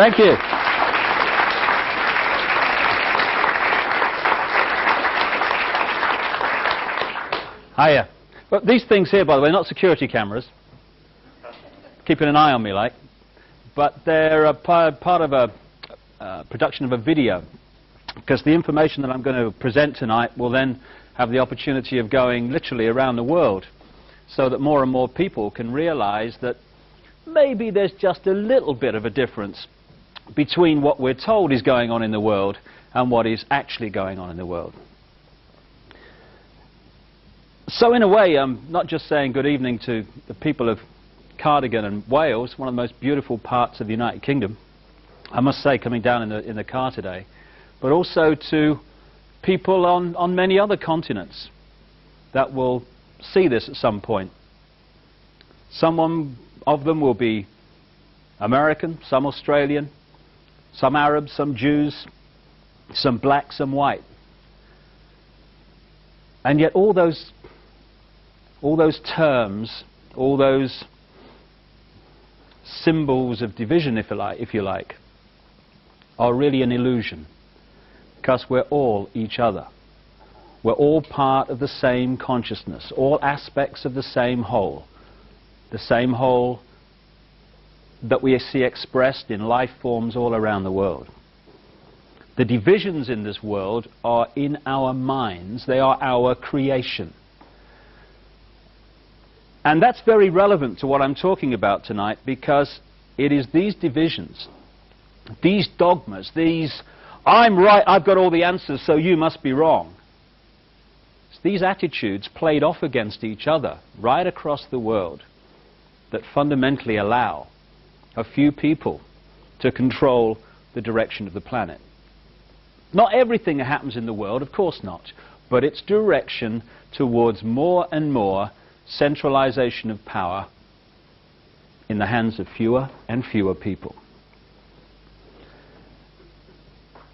Thank you. Hiya. Well, these things here, by the way, are not security cameras. Keeping an eye on me, like. But they're a part of a production of a video. Because the information that I'm going to present tonight will then have the opportunity of going literally around the world, so that more and more people can realize that maybe there's just a little bit of a difference between what we're told is going on in the world and what is actually going on in the world. So in a way, I'm not just saying good evening to the people of Cardigan and Wales, one of the most beautiful parts of the United Kingdom, I must say, coming down in the car today, but also to people on many other continents that will see this at some point. Some of them will be American, some Australian, some Arabs, some Jews, some black, some white. And yet all those terms, all those symbols of division, if you like, are really an illusion, because we're all each other. We're all part of the same consciousness, all aspects of the same whole that we see expressed in life forms all around the world. The divisions in this world are in our minds. They are our creation. And that's very relevant to what I'm talking about tonight, because it is these divisions, these dogmas, these "I'm right, I've got all the answers, so you must be wrong." It's these attitudes played off against each other right across the world that fundamentally allow a few people to control the direction of the planet. Not everything that happens in the world, of course not, but its direction towards more and more centralization of power in the hands of fewer and fewer people.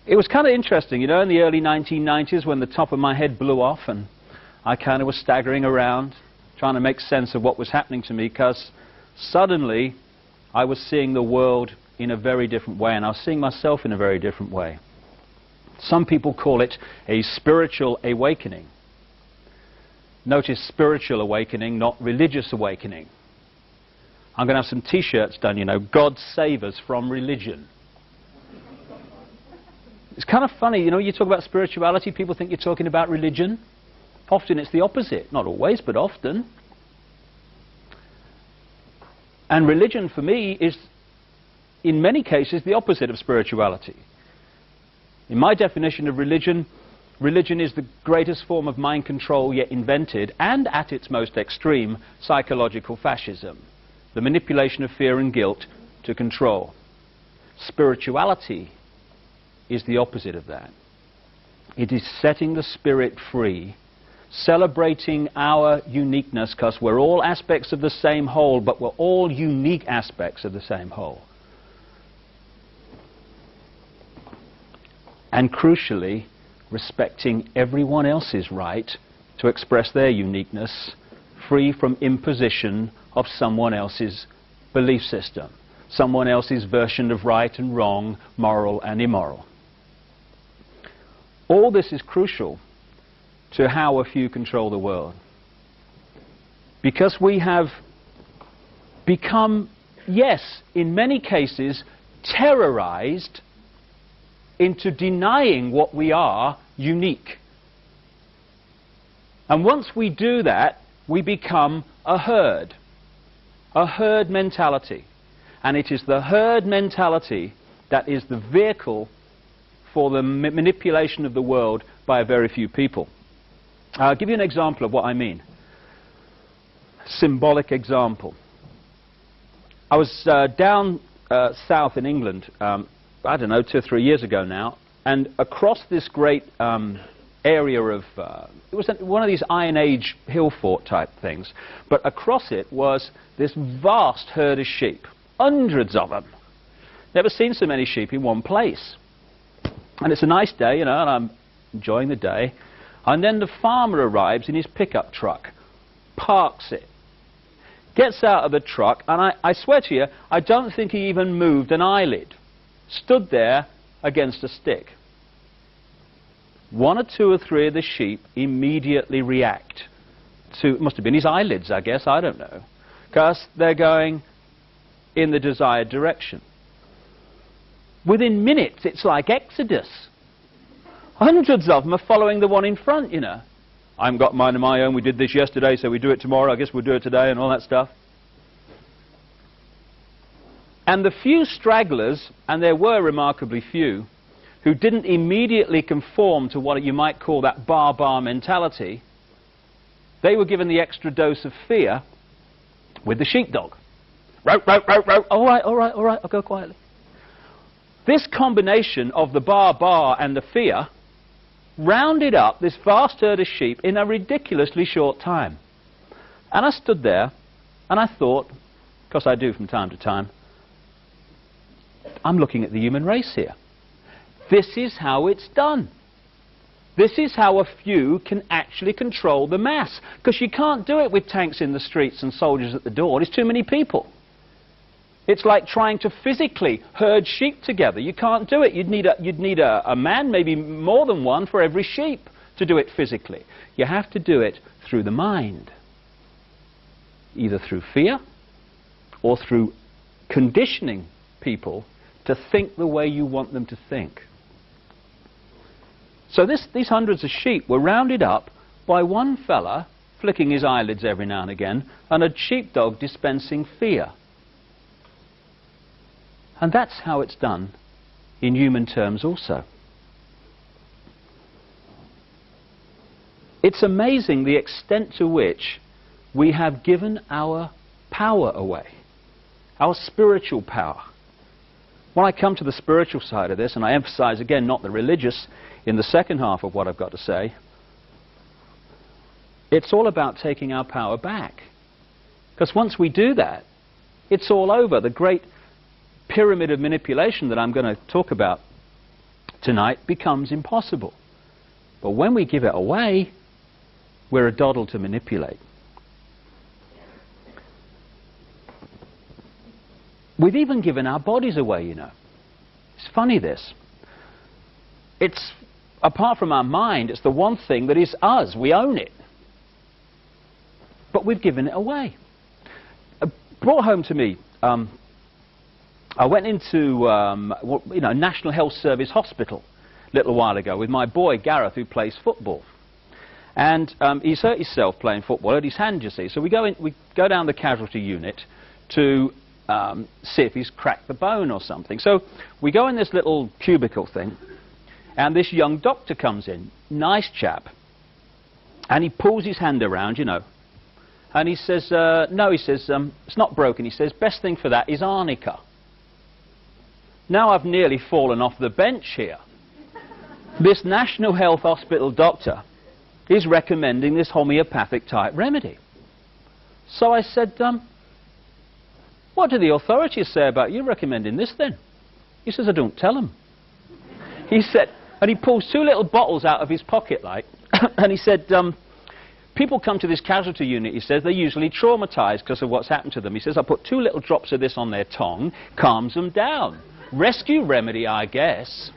It was kind of interesting, you know, in the early 1990s when the top of my head blew off and I kind of was staggering around trying to make sense of what was happening to me, because suddenly I was seeing the world in a very different way, and I was seeing myself in a very different way. Some people call it a spiritual awakening. Notice spiritual awakening, not religious awakening. I'm going to have some t-shirts done, you know, God save us from religion. It's kind of funny, you know, you talk about spirituality, people think you're talking about religion. Often it's the opposite. Not always, but often. And religion, for me, is, in many cases, the opposite of spirituality. In my definition of religion, religion is the greatest form of mind control yet invented, and at its most extreme, psychological fascism. The manipulation of fear and guilt to control. Spirituality is the opposite of that. It is setting the spirit free, celebrating our uniqueness, because we're all aspects of the same whole, but we're all unique aspects of the same whole. And crucially, respecting everyone else's right to express their uniqueness, free from imposition of someone else's belief system, someone else's version of right and wrong, moral and immoral. All this is crucial to how a few control the world. Because we have become, yes, in many cases, terrorized into denying what we are unique. And once we do that, we become a herd mentality. And it is the herd mentality that is the vehicle for the manipulation of the world by a very few people. I'll give you an example of what I mean. Symbolic example. I was down south in England, I don't know, 2 or 3 years ago now, and across this great area of, it was one of these Iron Age hill fort type things, but across it was this vast herd of sheep, hundreds of them. Never seen so many sheep in one place. And it's a nice day, you know, and I'm enjoying the day. And then the farmer arrives in his pickup truck, parks it, gets out of the truck, and I swear to you, I don't think he even moved an eyelid. stood there against a stick. One or two or three of the sheep immediately react to, it must have been his eyelids, I guess, I don't know, because they're going in the desired direction. Within minutes, it's like Exodus. Hundreds of them are following the one in front, you know. I haven't got mine of my own, we did this yesterday, so we do it tomorrow, I guess we'll do it today, and all that stuff. And the few stragglers, and there were remarkably few, who didn't immediately conform to what you might call that bar mentality, they were given the extra dose of fear with the sheepdog. Row, row, row, row. All right, all right, all right, I'll go quietly. This combination of the bar and the fear rounded up this vast herd of sheep in a ridiculously short time. And I stood there and I thought, because I do from time to time, I'm looking at the human race here. This is how it's done. This is how a few can actually control the mass. Because you can't do it with tanks in the streets and soldiers at the door. There's too many people. It's like trying to physically herd sheep together. You can't do it. You'd need a man, maybe more than one, for every sheep to do it physically. You have to do it through the mind. Either through fear or through conditioning people to think the way you want them to think. So these hundreds of sheep were rounded up by one fella flicking his eyelids every now and again and a sheepdog dispensing fear. And that's how it's done in human terms also. It's amazing the extent to which we have given our power away, our spiritual power. When I come to the spiritual side of this, and I emphasize again not the religious in the second half of what I've got to say, it's all about taking our power back. Because once we do that, it's all over. The great pyramid of manipulation that I'm going to talk about tonight becomes impossible. But when we give it away, we're a doddle to manipulate. We've even given our bodies away, you know. It's funny, this. It's, apart from our mind, it's the one thing that is us. We own it. But we've given it away. Brought home to me, I went into National Health Service Hospital a little while ago with my boy Gareth, who plays football. And he's hurt himself playing football, hurt his hand, you see. So we go down the casualty unit to see if he's cracked the bone or something. So we go in this little cubicle thing, and this young doctor comes in, nice chap, and he pulls his hand around, you know, and he says, no, he says, it's not broken. He says, best thing for that is arnica. Now I've nearly fallen off the bench here. This National Health Hospital doctor is recommending this homeopathic type remedy. So I said, what do the authorities say about you recommending this then? He says, I don't tell them. He said, and he pulls two little bottles out of his pocket, like, and he said, people come to this casualty unit, he says, they're usually traumatized because of what's happened to them. He says, I put 2 little drops of this on their tongue, calms them down. Rescue remedy, I guess.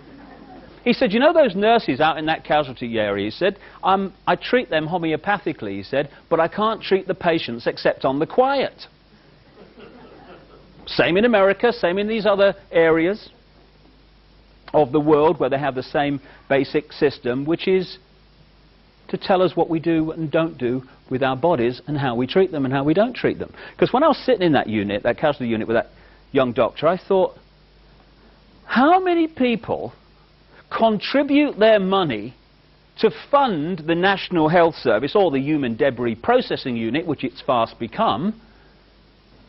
He said, you know those nurses out in that casualty area, he said, I treat them homeopathically, he said, but I can't treat the patients except on the quiet. Same in America, same in these other areas of the world where they have the same basic system, which is to tell us what we do and don't do with our bodies and how we treat them and how we don't treat them. Because when I was sitting in that unit, that casualty unit with that young doctor, I thought, how many people contribute their money to fund the National Health Service or the Human Debris Processing Unit, which it's fast become,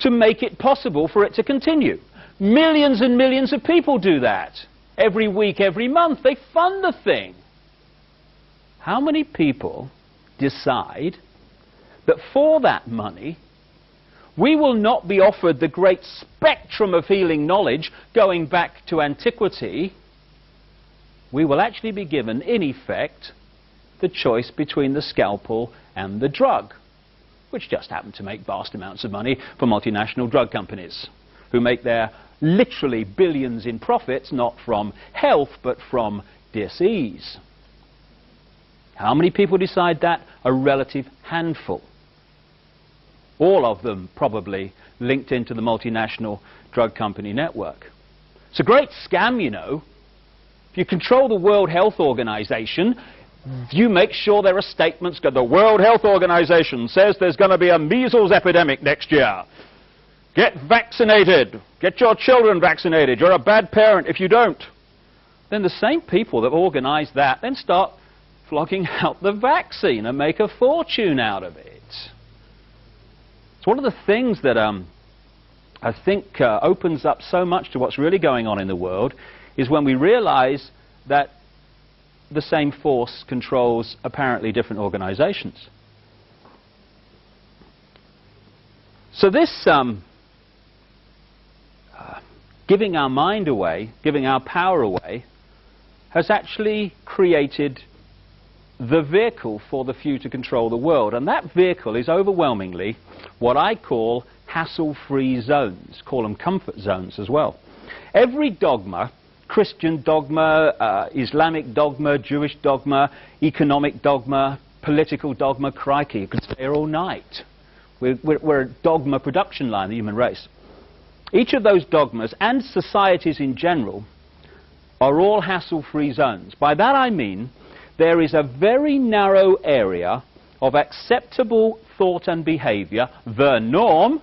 to make it possible for it to continue? Millions and millions of people do that. Every week, every month, they fund the thing. How many people decide that for that money, we will not be offered the great spectrum of healing knowledge going back to antiquity? We will actually be given, in effect, the choice between the scalpel and the drug, which just happen to make vast amounts of money for multinational drug companies who make their literally billions in profits, not from health, but from dis-ease. How many people decide that? A relative handful. All of them probably linked into the multinational drug company network. It's a great scam, you know. If you control the World Health Organization, you make sure there are statements. The World Health Organization says there's going to be a measles epidemic next year. Get vaccinated. Get your children vaccinated. You're a bad parent if you don't. Then the same people that organize that then start flogging out the vaccine and make a fortune out of it. It's one of the things that I think opens up so much to what's really going on in the world is when we realize that the same force controls apparently different organizations. So this giving our mind away, giving our power away, has actually created the vehicle for the few to control the world. And that vehicle is overwhelmingly what I call hassle-free zones. Call them comfort zones as well. Every dogma, Christian dogma, Islamic dogma, Jewish dogma, economic dogma, political dogma, crikey, you could stay here all night. We're a dogma production line, the human race. Each of those dogmas, and societies in general, are all hassle-free zones. By that I mean there is a very narrow area of acceptable thought and behavior, the norm,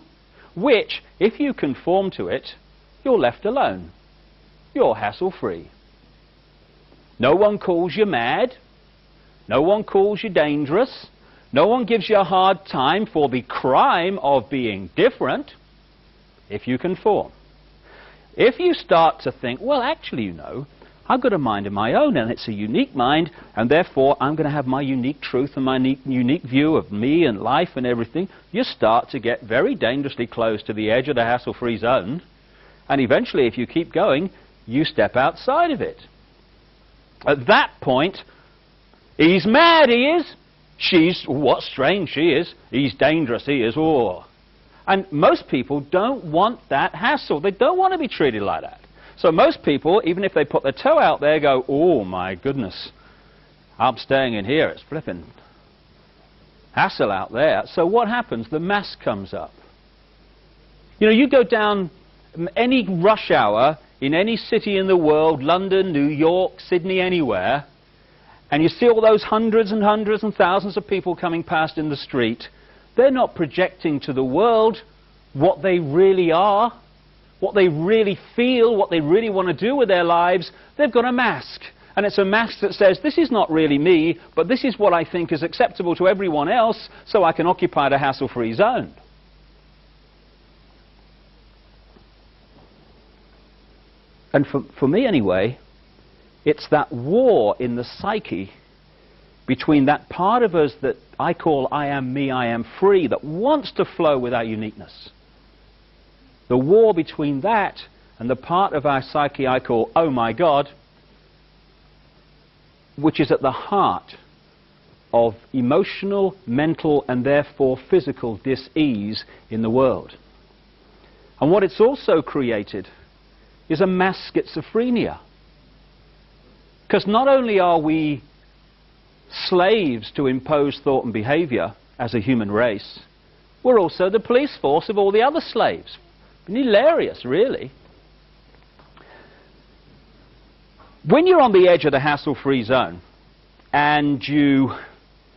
which, if you conform to it, you're left alone. You're hassle-free. No one calls you mad. No one calls you dangerous. No one gives you a hard time for the crime of being different, if you conform. If you start to think, well, actually, you know, I've got a mind of my own, and it's a unique mind, and therefore I'm going to have my unique truth and my unique view of me and life and everything, you start to get very dangerously close to the edge of the hassle-free zone, and eventually, if you keep going, you step outside of it. At that point, he's mad, he is. She's, what strange she is. He's dangerous, he is. Oh. And most people don't want that hassle. They don't want to be treated like that. So most people, even if they put their toe out there, go, oh my goodness, I'm staying in here. It's flipping hassle out there. So what happens? The mass comes up. You know, you go down any rush hour in any city in the world, London, New York, Sydney, anywhere, and you see all those hundreds and hundreds and thousands of people coming past in the street. They're not projecting to the world what they really are, what they really feel, what they really want to do with their lives. They've got a mask. And it's a mask that says, this is not really me, but this is what I think is acceptable to everyone else, so I can occupy the hassle-free zone. And for me anyway, it's that war in the psyche between that part of us that I call I am me, I am free, that wants to flow with our uniqueness. The war between that and the part of our psyche I call oh my God, which is at the heart of emotional, mental, and therefore physical dis-ease in the world. And what it's also created is a mass schizophrenia. Because not only are we slaves to impose thought and behavior as a human race, we're also the police force of all the other slaves. Hilarious, really. When you're on the edge of the hassle-free zone and you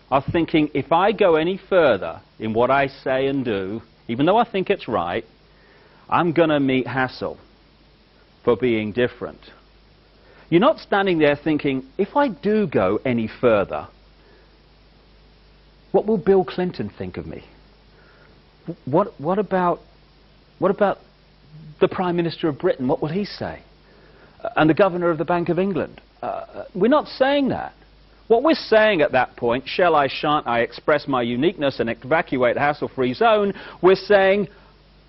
are thinking, if I go any further in what I say and do, even though I think it's right, I'm going to meet hassle for being different. You're not standing there thinking, if I do go any further, what will Bill Clinton think of me? What about the Prime Minister of Britain? What will he say? And the Governor of the Bank of England? We're not saying that. What we're saying at that point, shall I, shan't I express my uniqueness and evacuate the hassle-free zone, we're saying,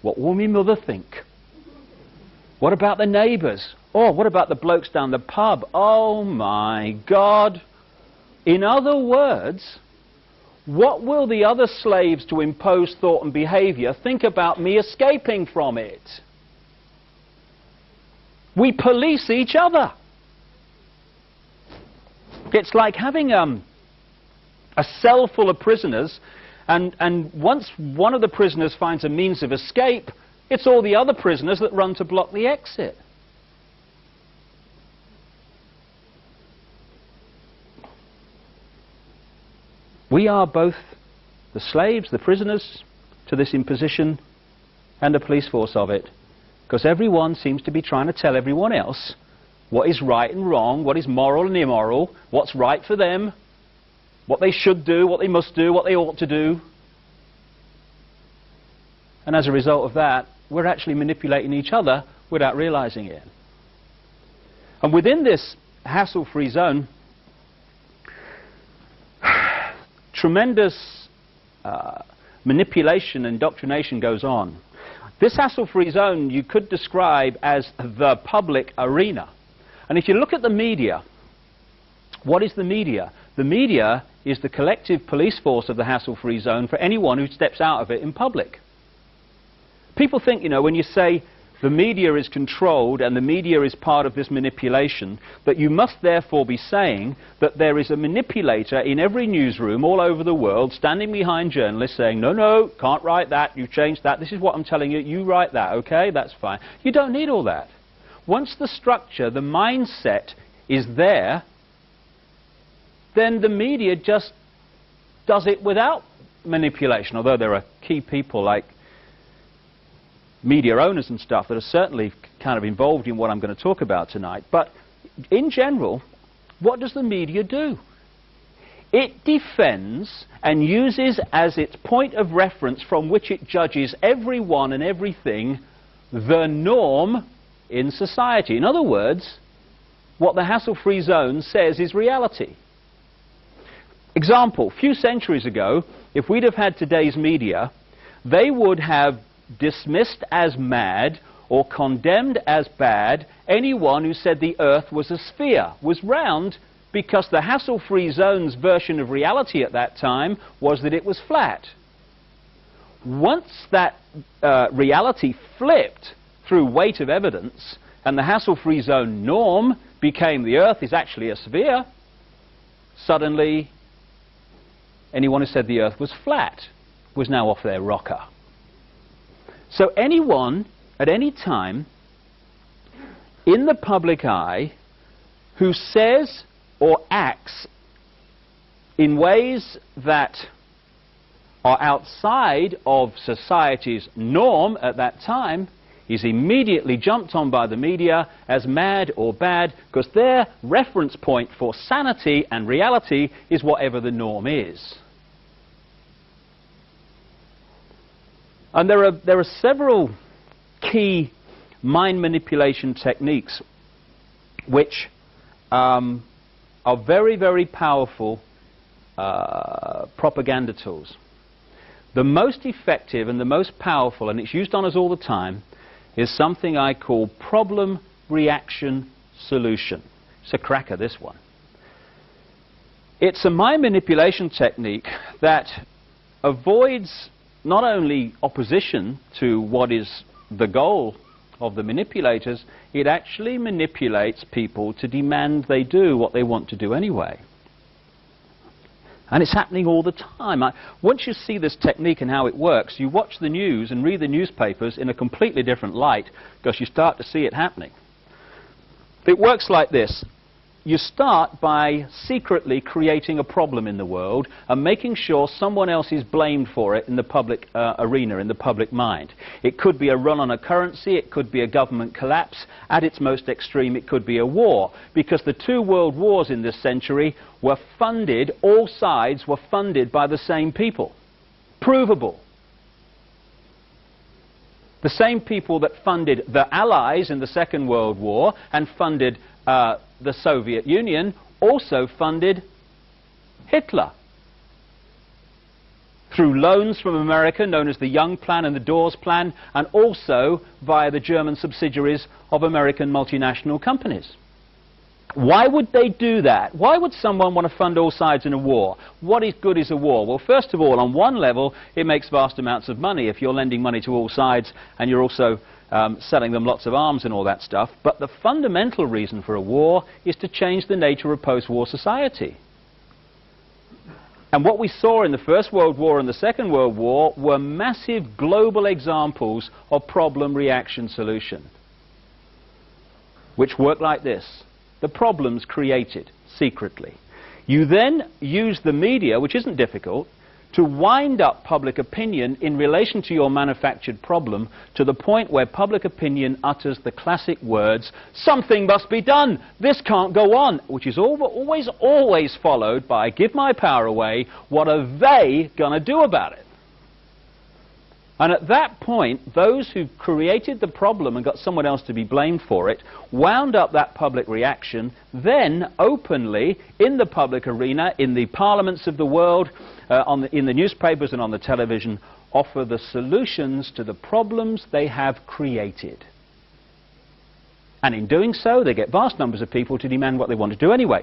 what will me mother think? What about the neighbours? Or what about the blokes down the pub? Oh my God. In other words, what will the other slaves to impose thought and behavior think about me escaping from it? We police each other. It's like having a cell full of prisoners, and once one of the prisoners finds a means of escape, it's all the other prisoners that run to block the exit. We are both the slaves, the prisoners to this imposition, and the police force of it, because everyone seems to be trying to tell everyone else what is right and wrong, what is moral and immoral, what's right for them, what they should do, what they must do, what they ought to do. And as a result of that, we're actually manipulating each other without realizing it. And within this hassle-free zone, tremendous manipulation and indoctrination goes on. This hassle-free zone you could describe as the public arena. And if you look at the media, what is the media? The media is the collective police force of the hassle-free zone for anyone who steps out of it in public. People think, you know, when you say the media is controlled and the media is part of this manipulation, that you must therefore be saying that there is a manipulator in every newsroom all over the world standing behind journalists saying, no, no, can't write that, you've changed that, this is what I'm telling you, you write that, okay, that's fine. You don't need all that. Once the structure, the mindset is there, then the media just does it without manipulation, although there are key people like media owners and stuff that are certainly kind of involved in what I'm going to talk about tonight. But in general, what does the media do? It defends and uses as its point of reference from which it judges everyone and everything the norm in society. In other words, what the hassle-free zone says is reality. Example, a few centuries ago, if we'd have had today's media, they would have dismissed as mad or condemned as bad anyone who said the earth was a sphere, was round, because the hassle-free zone's version of reality at that time was that it was flat. Once that reality flipped through weight of evidence and the hassle-free zone norm became the earth is actually a sphere, suddenly anyone who said the earth was flat was now off their rocker. So anyone at any time in the public eye who says or acts in ways that are outside of society's norm at that time is immediately jumped on by the media as mad or bad, because their reference point for sanity and reality is whatever the norm is. And there are several key mind manipulation techniques which are very, very powerful propaganda tools. The most effective and the most powerful, and it's used on us all the time, is something I call problem, reaction, solution. It's a cracker, this one. It's a mind manipulation technique that avoids not only opposition to what is the goal of the manipulators, it actually manipulates people to demand they do what they want to do anyway. And it's happening all the time. Once you see this technique and how it works, you watch the news and read the newspapers in a completely different light, because you start to see it happening. It works like this. You start by secretly creating a problem in the world and making sure someone else is blamed for it in the public arena, in the public mind. It could be a run on a currency, it could be a government collapse. At its most extreme, it could be a war. Because the two world wars in this century were funded, all sides were funded by the same people. Provable. The same people that funded the Allies in the Second World War and funded the Soviet Union also funded Hitler through loans from America known as the Young Plan and the Dawes Plan, and also via the German subsidiaries of American multinational companies. Why would they do that? Why would someone want to fund all sides in a war? What is good is a war? Well, first of all, on one level, it makes vast amounts of money if you're lending money to all sides and you're also selling them lots of arms and all that stuff. But the fundamental reason for a war is to change the nature of post-war society. And what we saw in the First World War and the Second World War were massive global examples of problem, reaction, solution, which work like this. The problem's created secretly. You then use the media, which isn't difficult, to wind up public opinion in relation to your manufactured problem to the point where public opinion utters the classic words, something must be done, this can't go on, which is always followed by, give my power away, what are they going to do about it? And at that point, those who created the problem and got someone else to be blamed for it wound up that public reaction, then openly, in the public arena, in the parliaments of the world, in the newspapers and on the television, offer the solutions to the problems they have created. And in doing so, they get vast numbers of people to demand what they want to do anyway.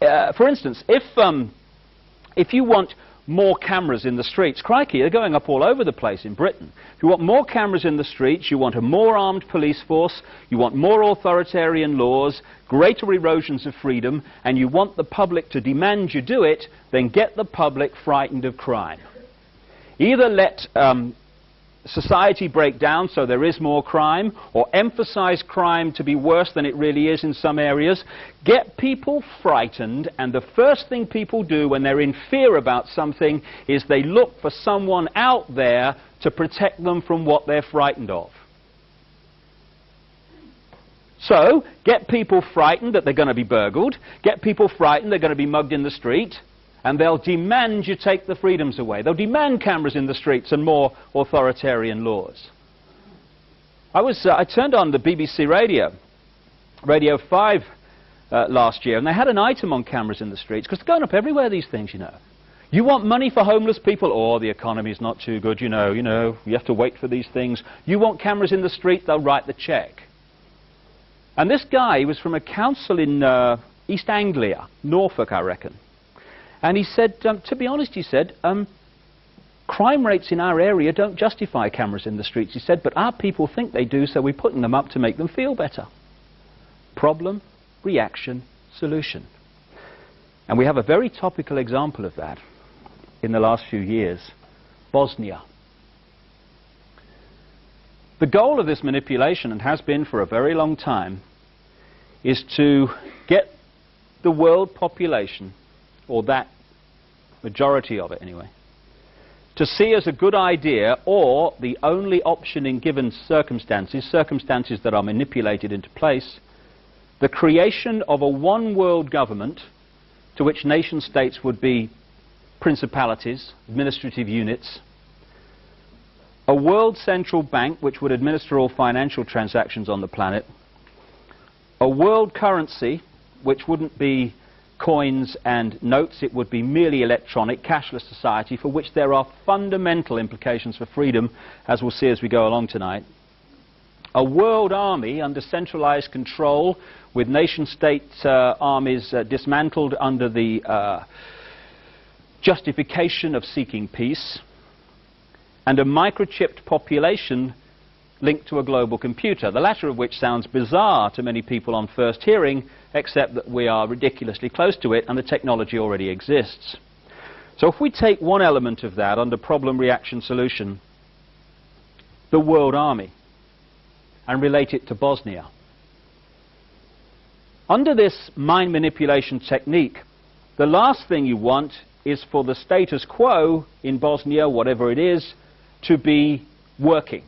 For instance, if you want more cameras in the streets, crikey, they're going up all over the place in Britain. If you want more cameras in the streets, you want a more armed police force, you want more authoritarian laws, greater erosions of freedom, and you want the public to demand you do it, then get the public frightened of crime. Either let society break down so there is more crime, or emphasize crime to be worse than it really is in some areas. Get people frightened, and the first thing people do when they're in fear about something is they look for someone out there to protect them from what they're frightened of. So, get people frightened that they're going to be burgled, get people frightened they're going to be mugged in the street, and they'll demand you take the freedoms away. They'll demand cameras in the streets and more authoritarian laws. I turned on the BBC Radio, Radio 5 last year, and they had an item on cameras in the streets, because they're going up everywhere, these things, you know. You want money for homeless people? Oh, the economy's not too good, you know, you have to wait for these things. You want cameras in the street? They'll write the cheque. And this guy was from a council in East Anglia, Norfolk, I reckon. And he said, to be honest, he said, crime rates in our area don't justify cameras in the streets. He said, but our people think they do, so we're putting them up to make them feel better. Problem, reaction, solution. And we have a very topical example of that in the last few years, Bosnia. The goal of this manipulation, and has been for a very long time, is to get the world population, or that majority of it anyway, to see as a good idea, or the only option in given circumstances that are manipulated into place, the creation of a one-world government to which nation-states would be principalities, administrative units, a world central bank which would administer all financial transactions on the planet, a world currency which wouldn't be coins and notes, it would be merely electronic, cashless society, for which there are fundamental implications for freedom, as we'll see as we go along tonight. A world army under centralized control, with nation-state armies dismantled under the justification of seeking peace, and a microchipped population linked to a global computer, the latter of which sounds bizarre to many people on first hearing, except that we are ridiculously close to it and the technology already exists. So if we take one element of that under problem, reaction, solution, the world army, and relate it to Bosnia. Under this mind manipulation technique, the last thing you want is for the status quo in Bosnia, whatever it is, to be working,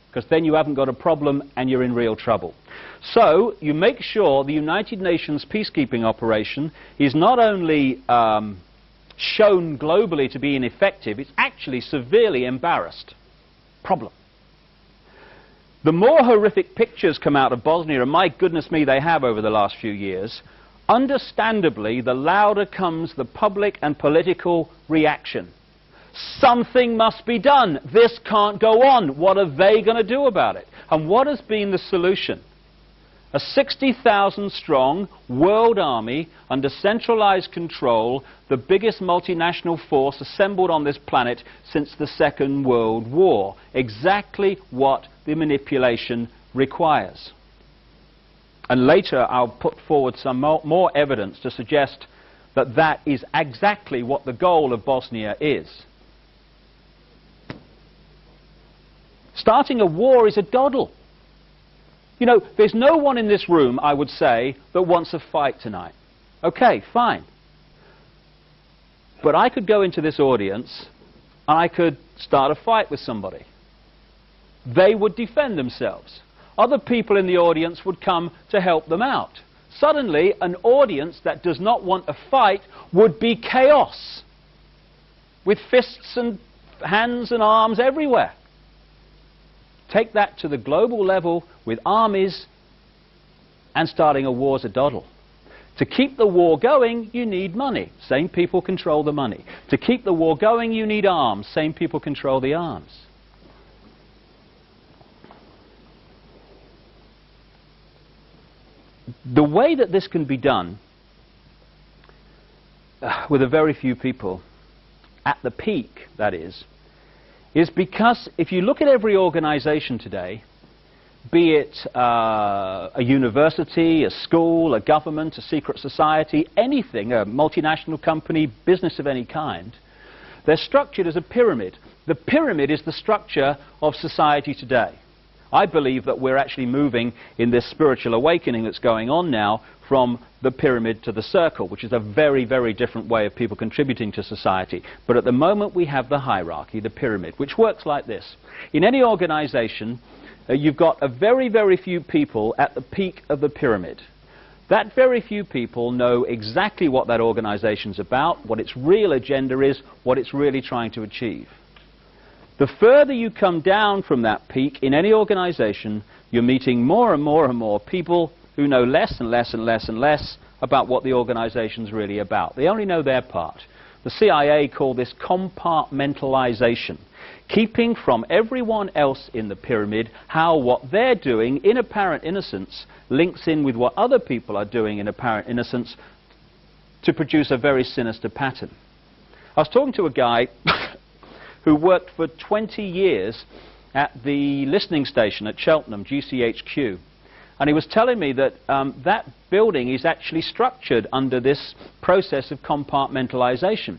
because then you haven't got a problem and you're in real trouble. So you make sure the United Nations peacekeeping operation is not only shown globally to be ineffective, it's actually severely embarrassed. Problem. The more horrific pictures come out of Bosnia, and my goodness me, they have over the last few years, understandably, the louder comes the public and political reaction. Something must be done. This can't go on. What are they going to do about it? And what has been the solution? A 60,000 strong world army under centralized control, the biggest multinational force assembled on this planet since the Second World War. Exactly what the manipulation requires. And later I'll put forward some more evidence to suggest that that is exactly what the goal of Bosnia is. Starting a war is a doddle. You know, there's no one in this room, I would say, that wants a fight tonight. Okay, fine. But I could go into this audience and I could start a fight with somebody. They would defend themselves. Other people in the audience would come to help them out. Suddenly, an audience that does not want a fight would be chaos, with fists and hands and arms everywhere. Take that to the global level with armies, and starting a war's a doddle. To keep the war going, you need money. Same people control the money. To keep the war going, you need arms. Same people control the arms. The way that this can be done with a very few people, at the peak, that is because if you look at every organization today, be it a university, a school, a government, a secret society, anything, a multinational company, business of any kind, they're structured as a pyramid. The pyramid is the structure of society today. I believe that we're actually moving in this spiritual awakening that's going on now from the pyramid to the circle, which is a very, very different way of people contributing to society. But at the moment we have the hierarchy, the pyramid, which works like this. In any organization, you've got a very, very few people at the peak of the pyramid. That very few people know exactly what that organization's about, what its real agenda is, what it's really trying to achieve. The further you come down from that peak in any organization, you're meeting more and more and more people who know less and less and less and less about what the organization's really about. They only know their part. The CIA call this compartmentalization, keeping from everyone else in the pyramid how what they're doing in apparent innocence links in with what other people are doing in apparent innocence to produce a very sinister pattern. I was talking to a guy who worked for 20 years at the listening station at Cheltenham, GCHQ. And he was telling me that that building is actually structured under this process of compartmentalization.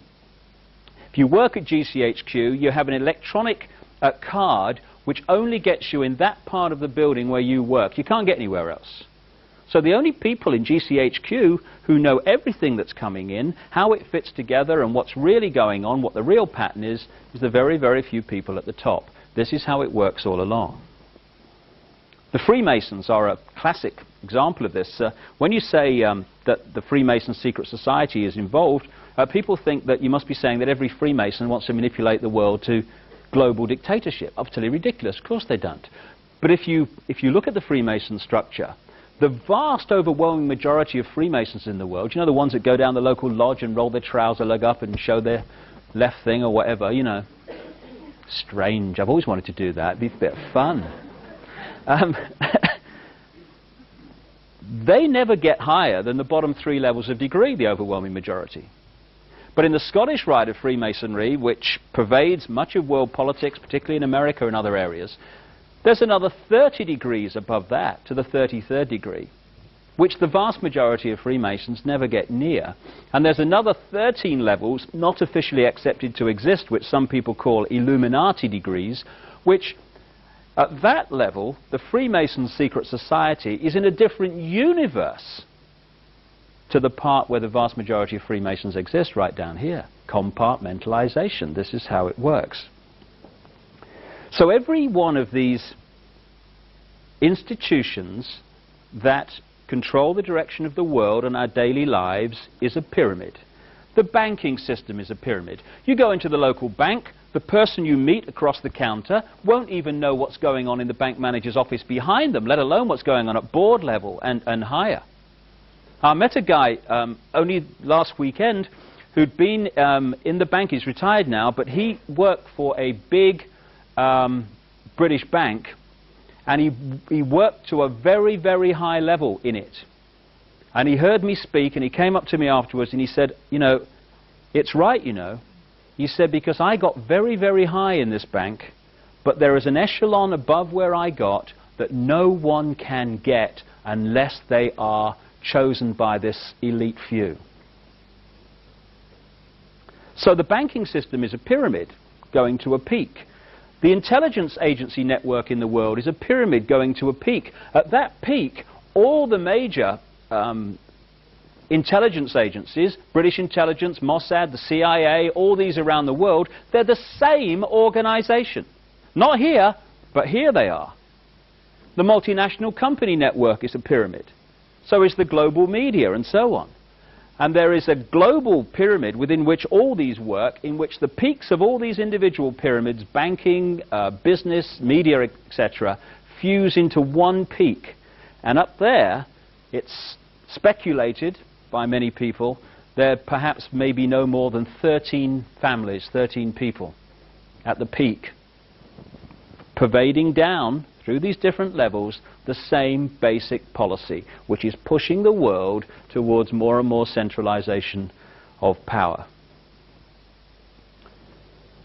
If you work at GCHQ, you have an electronic card which only gets you in that part of the building where you work. You can't get anywhere else. So the only people in GCHQ who know everything that's coming in, how it fits together and what's really going on, what the real pattern is the very, very few people at the top. This is how it works all along. The Freemasons are a classic example of this. When you say that the Freemason secret society is involved, people think that you must be saying that every Freemason wants to manipulate the world to global dictatorship. Utterly ridiculous. Of course they don't. But if you look at the Freemason structure, the vast overwhelming majority of Freemasons in the world, you know, the ones that go down the local lodge and roll their trouser leg up and show their left thing or whatever, you know. Strange. I've always wanted to do that. It'd be a bit of fun. They never get higher than the bottom 3 levels of degree, the overwhelming majority. But in the Scottish rite of Freemasonry, which pervades much of world politics, particularly in America and other areas, there's another 30 degrees above that, to the 33rd degree, which the vast majority of Freemasons never get near. And there's another 13 levels not officially accepted to exist, which some people call Illuminati degrees, which at that level, the Freemason secret society is in a different universe to the part where the vast majority of Freemasons exist, right down here. Compartmentalization. This is how it works. So every one of these institutions that control the direction of the world and our daily lives is a pyramid. The banking system is a pyramid. You go into the local bank, the person you meet across the counter won't even know what's going on in the bank manager's office behind them, let alone what's going on at board level and higher. I met a guy only last weekend who'd been in the bank. He's retired now, but he worked for a big British bank, and he worked to a very, very high level in it. And he heard me speak, and he came up to me afterwards and he said, you know, it's right, you know. He said, because I got very, very high in this bank, but there is an echelon above where I got that no one can get unless they are chosen by this elite few. So the banking system is a pyramid going to a peak. The intelligence agency network in the world is a pyramid going to a peak. At that peak, all the major intelligence agencies, British intelligence, Mossad, the CIA, all these around the world, they're the same organization. Not here, but here they are. The multinational company network is a pyramid. So is the global media, and so on. And there is a global pyramid within which all these work, in which the peaks of all these individual pyramids, banking, business, media, etc., fuse into one peak. And up there, it's speculated by many people, there perhaps maybe no more than 13 families, 13 people at the peak, pervading down through these different levels the same basic policy, which is pushing the world towards more and more centralization of power.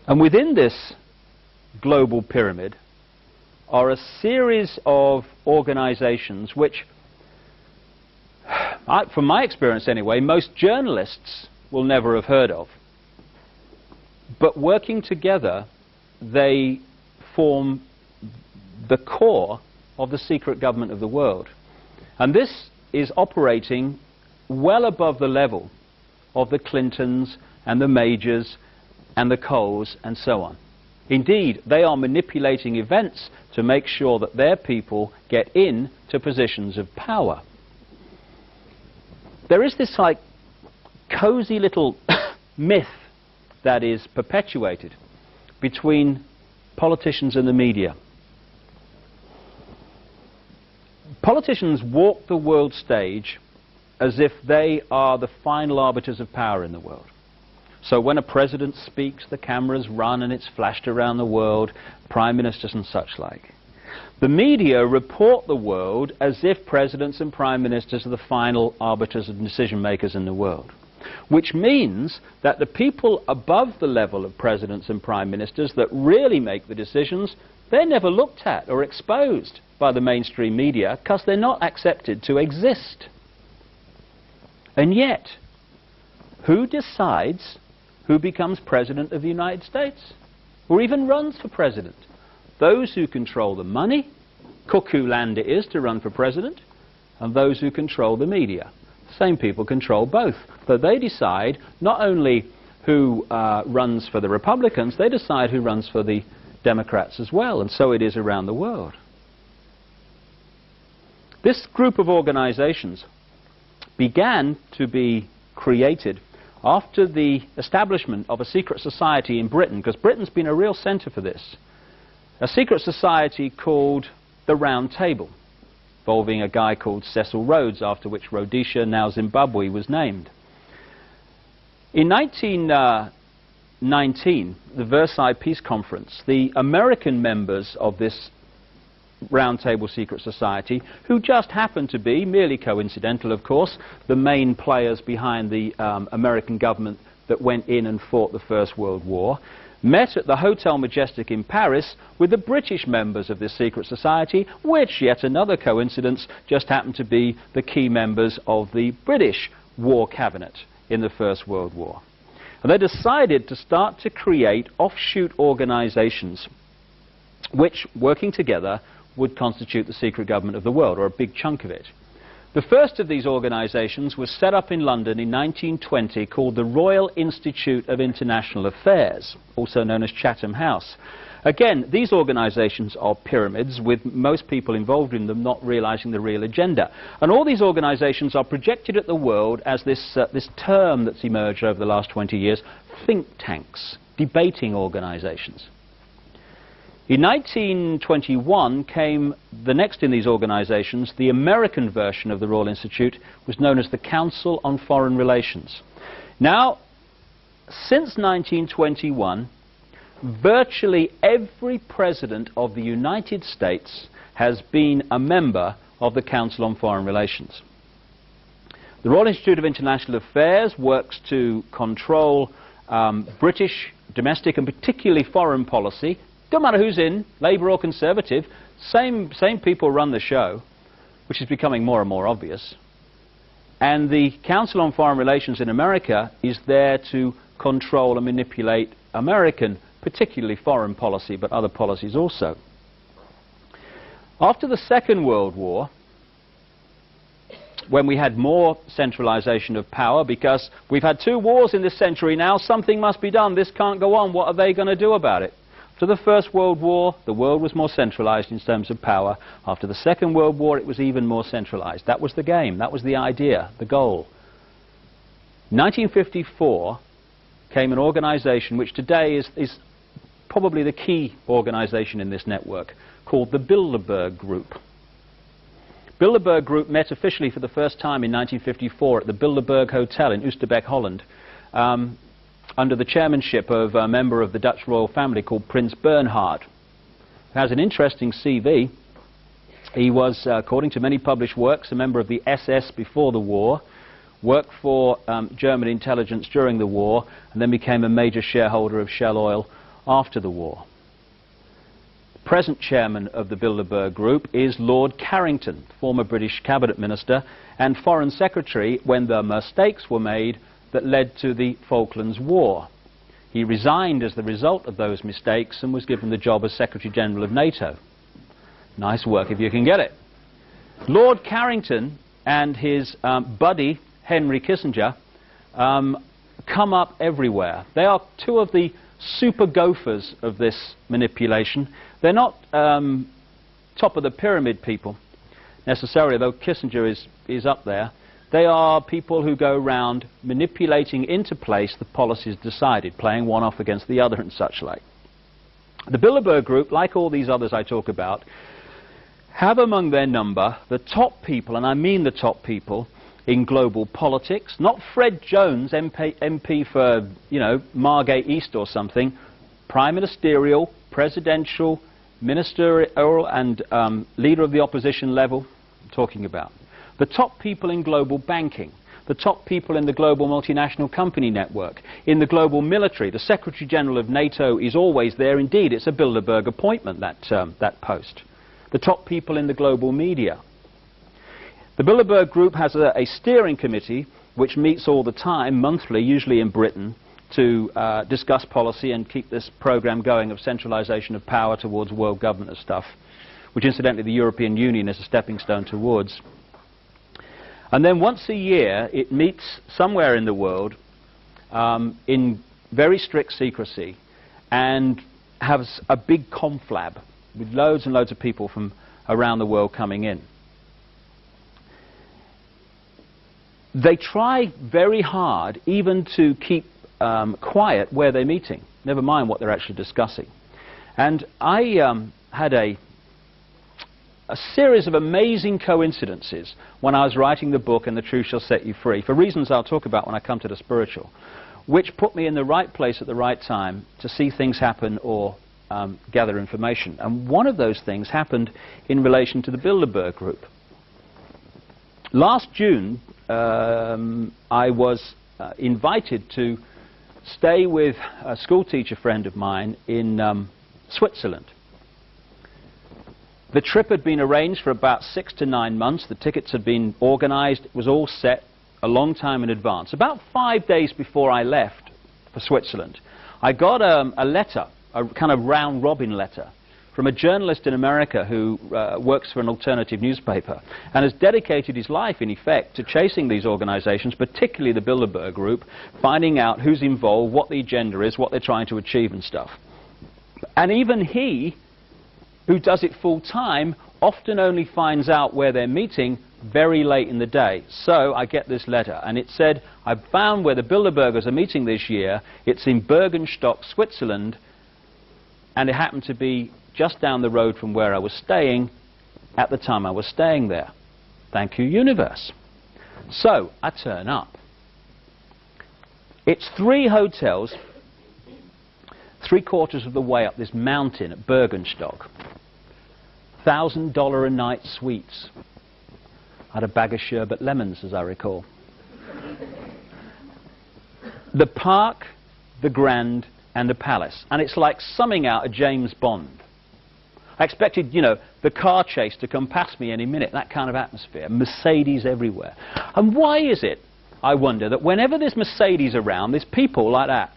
And within this global pyramid are a series of organizations which, from my experience anyway, most journalists will never have heard of. But working together, they form the core of the secret government of the world. And this is operating well above the level of the Clintons and the Majors and the Coles and so on. Indeed, they are manipulating events to make sure that their people get into positions of power. There is this like cozy little myth that is perpetuated between politicians and the media. Politicians walk the world stage as if they are the final arbiters of power in the world. So when a president speaks, the cameras run and it's flashed around the world, prime ministers and such like. The media report the world as if presidents and prime ministers are the final arbiters and decision makers in the world. Which means that the people above the level of presidents and prime ministers that really make the decisions, they're never looked at or exposed by the mainstream media because they're not accepted to exist. And yet, who decides who becomes president of the United States? Or even runs for president? Those who control the money, cuckoo land it is to run for president, and those who control the media. Same people control both. So they decide not only who runs for the Republicans, they decide who runs for the Democrats as well, and so it is around the world. This group of organizations began to be created after the establishment of a secret society in Britain, because Britain's been a real center for this. A secret society called the Round Table, involving a guy called Cecil Rhodes, after which Rhodesia, now Zimbabwe, was named. In 1919, the Versailles Peace Conference, the American members of this Round Table Secret Society, who just happened to be, merely coincidental of course, the main players behind the American government that went in and fought the First World War, met at the Hotel Majestic in Paris with the British members of this secret society, which, yet another coincidence, just happened to be the key members of the British war cabinet in the First World War. And they decided to start to create offshoot organizations which, working together, would constitute the secret government of the world, or a big chunk of it. The first of these organizations was set up in London in 1920, called the Royal Institute of International Affairs, also known as Chatham House. Again, these organizations are pyramids, with most people involved in them not realizing the real agenda. And all these organizations are projected at the world as this term that's emerged over the last 20 years, think tanks, debating organizations. In 1921 came the next in these organizations. The American version of the Royal Institute was known as the Council on Foreign Relations. Now, since 1921, virtually every president of the United States has been a member of the Council on Foreign Relations. The Royal Institute of International Affairs works to control British domestic and particularly foreign policy. Don't matter who's in, Labour or Conservative, same people run the show, which is becoming more and more obvious. And the Council on Foreign Relations in America is there to control and manipulate American, particularly foreign policy, but other policies also. After the Second World War, when we had more centralization of power, because we've had 2 wars in this century now, something must be done, this can't go on, what are they going to do about it? After the First World War, the world was more centralized in terms of power. After the Second World War, it was even more centralized. That was the game, that was the idea, the goal. 1954 came an organization which today is probably the key organization in this network, called the Bilderberg Group. Bilderberg Group met officially for the first time in 1954 at the Bilderberg Hotel in Oosterbeek, Holland, under the chairmanship of a member of the Dutch royal family called Prince Bernhard. He has an interesting CV. He was, according to many published works, a member of the SS before the war, worked for German intelligence during the war, and then became a major shareholder of Shell Oil after the war. The present chairman of the Bilderberg Group is Lord Carrington, former British cabinet minister and foreign secretary when the mistakes were made that led to the Falklands War. He resigned as the result of those mistakes and was given the job as Secretary General of NATO. Nice work if you can get it. Lord Carrington and his buddy Henry Kissinger come up everywhere. They are 2 of the super gophers of this manipulation. They're not top of the pyramid people necessarily, though Kissinger is up there. They are people who go around manipulating into place the policies decided, playing one off against the other and such like. The Bilderberg Group, like all these others I talk about, have among their number the top people, and I mean the top people, in global politics. Not Fred Jones, MP for, you know, Margate East or something. Prime Ministerial, Presidential, Ministerial and Leader of the Opposition level I'm talking about. The top people in global banking, the top people in the global multinational company network, in the global military. The Secretary General of NATO is always there. Indeed, it's a Bilderberg appointment, that post. The top people in the global media. The Bilderberg Group has a steering committee which meets all the time, monthly, usually in Britain, to discuss policy and keep this program going of centralization of power towards world government stuff, which incidentally the European Union is a stepping stone towards. And then once a year it meets somewhere in the world in very strict secrecy and has a big conflab with loads and loads of people from around the world coming in. They try very hard even to keep quiet where they're meeting, never mind what they're actually discussing. And I had a series of amazing coincidences when I was writing the book And the Truth Shall Set You Free, for reasons I'll talk about when I come to the spiritual, which put me in the right place at the right time to see things happen or gather information. And one of those things happened in relation to the Bilderberg Group. Last June, I was invited to stay with a schoolteacher friend of mine in Switzerland. The trip had been arranged for about 6 to 9 months. The tickets had been organized. It was all set a long time in advance. About 5 days before I left for Switzerland, I got a letter, a kind of round-robin letter, from a journalist in America who works for an alternative newspaper and has dedicated his life, in effect, to chasing these organizations, particularly the Bilderberg Group, finding out who's involved, what the agenda is, what they're trying to achieve and stuff. And even he, who does it full-time, often only finds out where they're meeting very late in the day. So I get this letter, and it said, I've found where the Bilderbergers are meeting this year. It's in Bergenstock, Switzerland, and it happened to be just down the road from where I was staying at the time I was staying there. Thank you, universe. So I turn up. It's 3 hotels, 3/4 of the way up this mountain at Bergenstock. $1,000 a night suites. I had a bag of sherbet lemons, as I recall. The park, the Grand, and the palace. And it's like summing out a James Bond. I expected, you know, the car chase to come past me any minute, that kind of atmosphere. Mercedes everywhere. And why is it, I wonder, that whenever there's Mercedes around, there's people like that,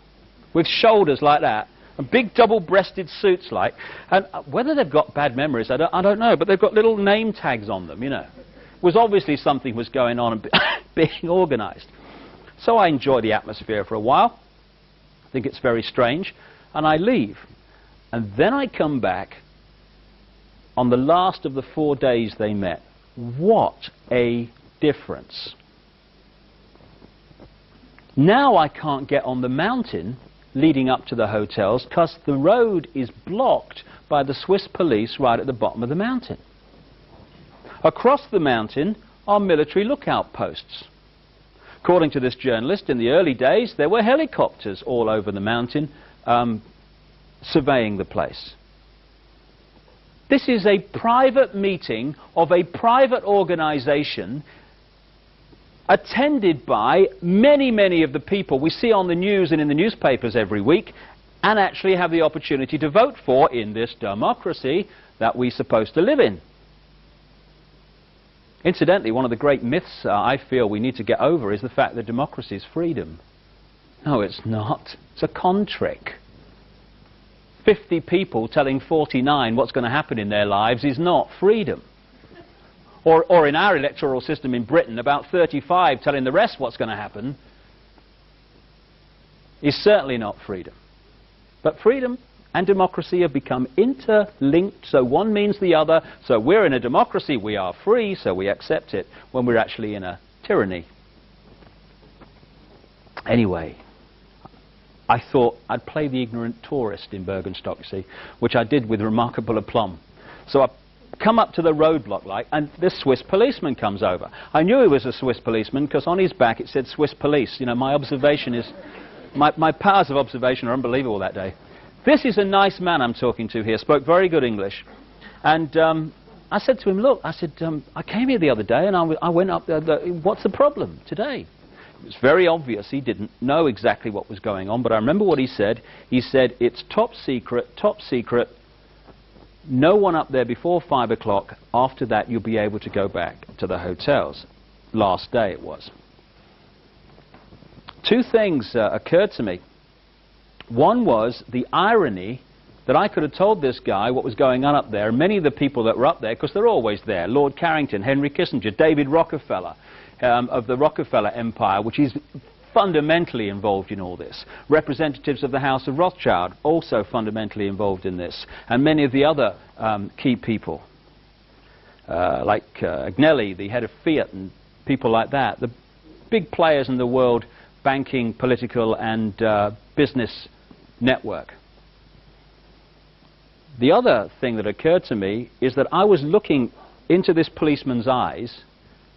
with shoulders like that, and big double-breasted suits like, and whether they've got bad memories, I don't know, but they've got little name tags on them, you know. It was obviously something was going on and being organised. So I enjoy the atmosphere for a while. I think it's very strange, and I leave. And then I come back on the last of the 4 days they met. What a difference. Now I can't get on the mountain leading up to the hotels because the road is blocked by the Swiss police right at the bottom of the mountain. Across the mountain are military lookout posts. According to this journalist, in the early days there were helicopters all over the mountain surveying the place. This is a private meeting of a private organisation attended by many, many of the people we see on the news and in the newspapers every week and actually have the opportunity to vote for in this democracy that we're supposed to live in. Incidentally, one of the great myths I feel we need to get over is the fact that democracy is freedom. No, it's not. It's a con trick. 50 people telling 49 what's going to happen in their lives is not freedom. Or in our electoral system in Britain, about 35 telling the rest what's going to happen is certainly not freedom. But freedom and democracy have become interlinked, so one means the other. So we're in a democracy, we are free, so we accept it, when we're actually in a tyranny. Anyway, I thought I'd play the ignorant tourist in Bergenstock, you see, which I did with remarkable aplomb. So I come up to the roadblock, like, and this Swiss policeman comes over. I knew he was a Swiss policeman because on his back it said Swiss police. You know, my observation is, my powers of observation are unbelievable that day. This is a nice man I'm talking to here, spoke very good English. And I said to him, look, I said, I came here the other day and I went up there, what's the problem today? It was very obvious he didn't know exactly what was going on, but I remember what he said. He said, it's top secret, no one up there before 5 o'clock. After that, you'll be able to go back to the hotels. Last day it was. Two things occurred to me. One was the irony that I could have told this guy what was going on up there, and many of the people that were up there, because they're always there, Lord Carrington, Henry Kissinger, David Rockefeller, of the Rockefeller Empire, which is fundamentally involved in all this. Representatives of the House of Rothschild, also fundamentally involved in this. And many of the other key people, like Agnelli, the head of Fiat, and people like that. The big players in the world banking, political, and business network. The other thing that occurred to me is that I was looking into this policeman's eyes,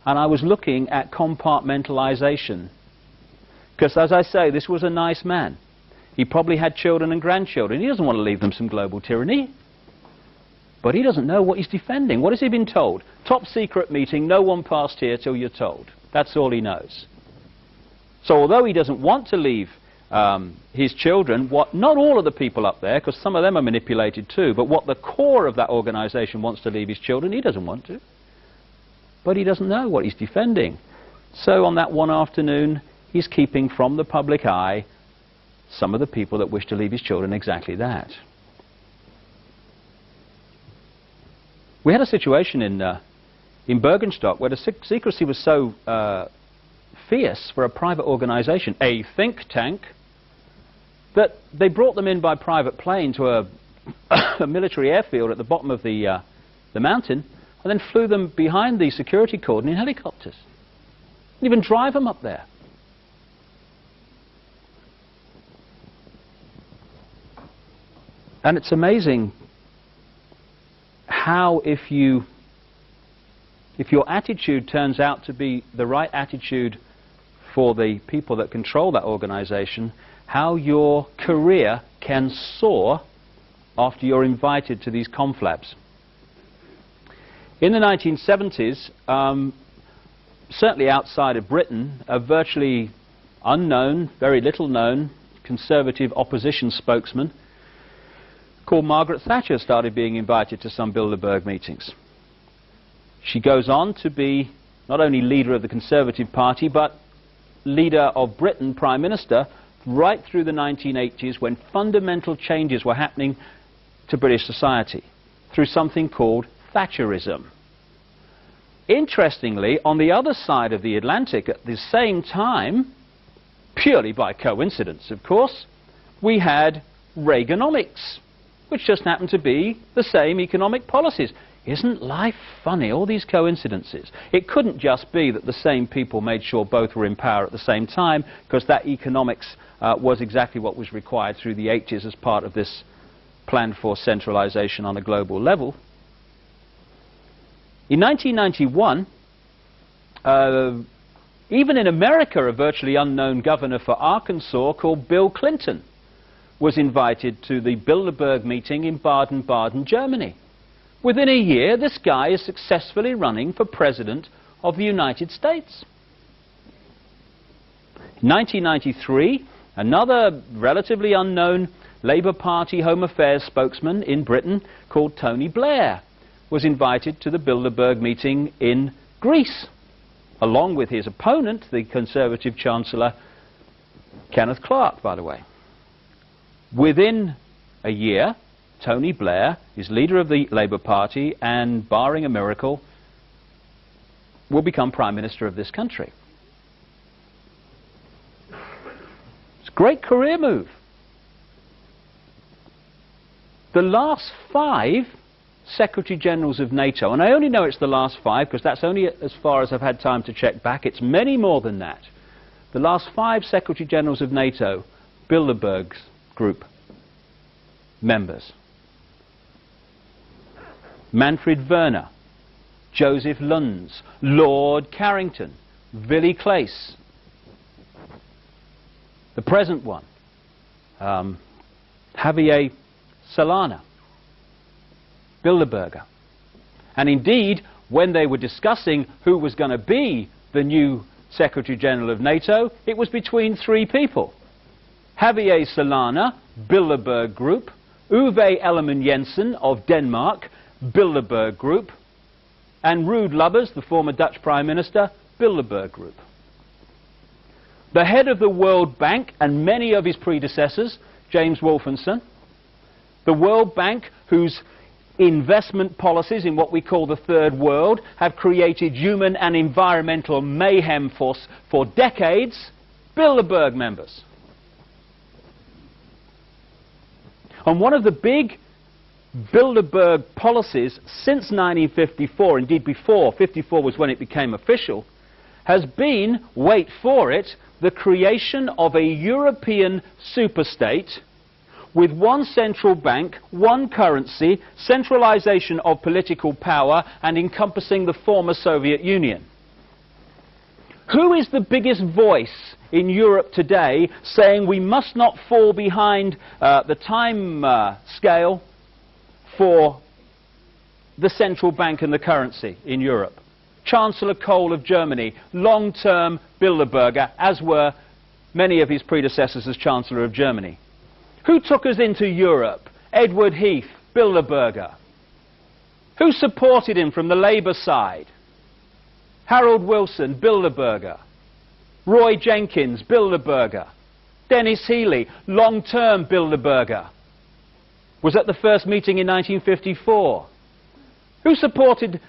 and I was looking at compartmentalization. Because, as I say, this was a nice man. He probably had children and grandchildren. He doesn't want to leave them some global tyranny. But he doesn't know what he's defending. What has he been told? Top secret meeting, no one passed here till you're told. That's all he knows. So although he doesn't want to leave his children, not all of the people up there, because some of them are manipulated too, but what the core of that organization wants to leave his children, he doesn't want to. But he doesn't know what he's defending. So on that one afternoon, he's keeping from the public eye some of the people that wish to leave his children exactly that. We had a situation in Bergenstock where the secrecy was so fierce for a private organization, a think tank, that they brought them in by private plane to a military airfield at the bottom of the mountain, and then flew them behind the security cordon in helicopters. Didn't even drive them up there. And it's amazing how if your attitude turns out to be the right attitude for the people that control that organization, how your career can soar after you're invited to these conflabs. In the 1970s, certainly outside of Britain, a virtually unknown, very little known, conservative opposition spokesman called Margaret Thatcher started being invited to some Bilderberg meetings. She goes on to be not only leader of the Conservative Party, but leader of Britain, Prime Minister, right through the 1980s, when fundamental changes were happening to British society through something called Thatcherism. Interestingly, on the other side of the Atlantic at the same time, purely by coincidence of course, we had Reaganomics, which just happened to be the same economic policies. Isn't life funny, all these coincidences? It couldn't just be that the same people made sure both were in power at the same time, because that economics was exactly what was required through the 80s as part of this plan for centralization on a global level. In 1991, even in America, a virtually unknown governor for Arkansas called Bill Clinton was invited to the Bilderberg meeting in Baden-Baden, Germany. Within a year, this guy is successfully running for President of the United States. In 1993, another relatively unknown Labour Party Home Affairs spokesman in Britain called Tony Blair was invited to the Bilderberg meeting in Greece, along with his opponent, the Conservative Chancellor, Kenneth Clarke, by the way. Within a year, Tony Blair is leader of the Labour Party and, barring a miracle, will become Prime Minister of this country. It's a great career move. The last 5 Secretary Generals of NATO, and I only know it's the last 5 because that's only as far as I've had time to check back, it's many more than that. The last 5 Secretary Generals of NATO, Bilderberg group members. Manfred Werner, Joseph Luns, Lord Carrington, Willy Claes, the present one, Javier Solana, Bilderberger. And indeed, when they were discussing who was going to be the new Secretary General of NATO, it was between 3 people. Javier Solana, Bilderberg Group, Uwe Ellemann-Jensen of Denmark, Bilderberg Group, and Ruud Lubbers, the former Dutch Prime Minister, Bilderberg Group. The head of the World Bank and many of his predecessors, James Wolfensohn, the World Bank, whose investment policies in what we call the Third World have created human and environmental mayhem for decades, Bilderberg members. And one of the big Bilderberg policies since 1954, indeed before, 54 was when it became official, has been, wait for it, the creation of a European superstate with one central bank, one currency, centralization of political power, and encompassing the former Soviet Union. Who is the biggest voice in Europe today saying we must not fall behind the time scale for the central bank and the currency in Europe? Chancellor Kohl of Germany, long-term Bilderberger, as were many of his predecessors as Chancellor of Germany. Who took us into Europe? Edward Heath, Bilderberger. Who supported him from the Labour side? Harold Wilson, Bilderberger. Roy Jenkins, Bilderberger. Dennis Healey, long-term Bilderberger, was at the first meeting in 1954. Who supported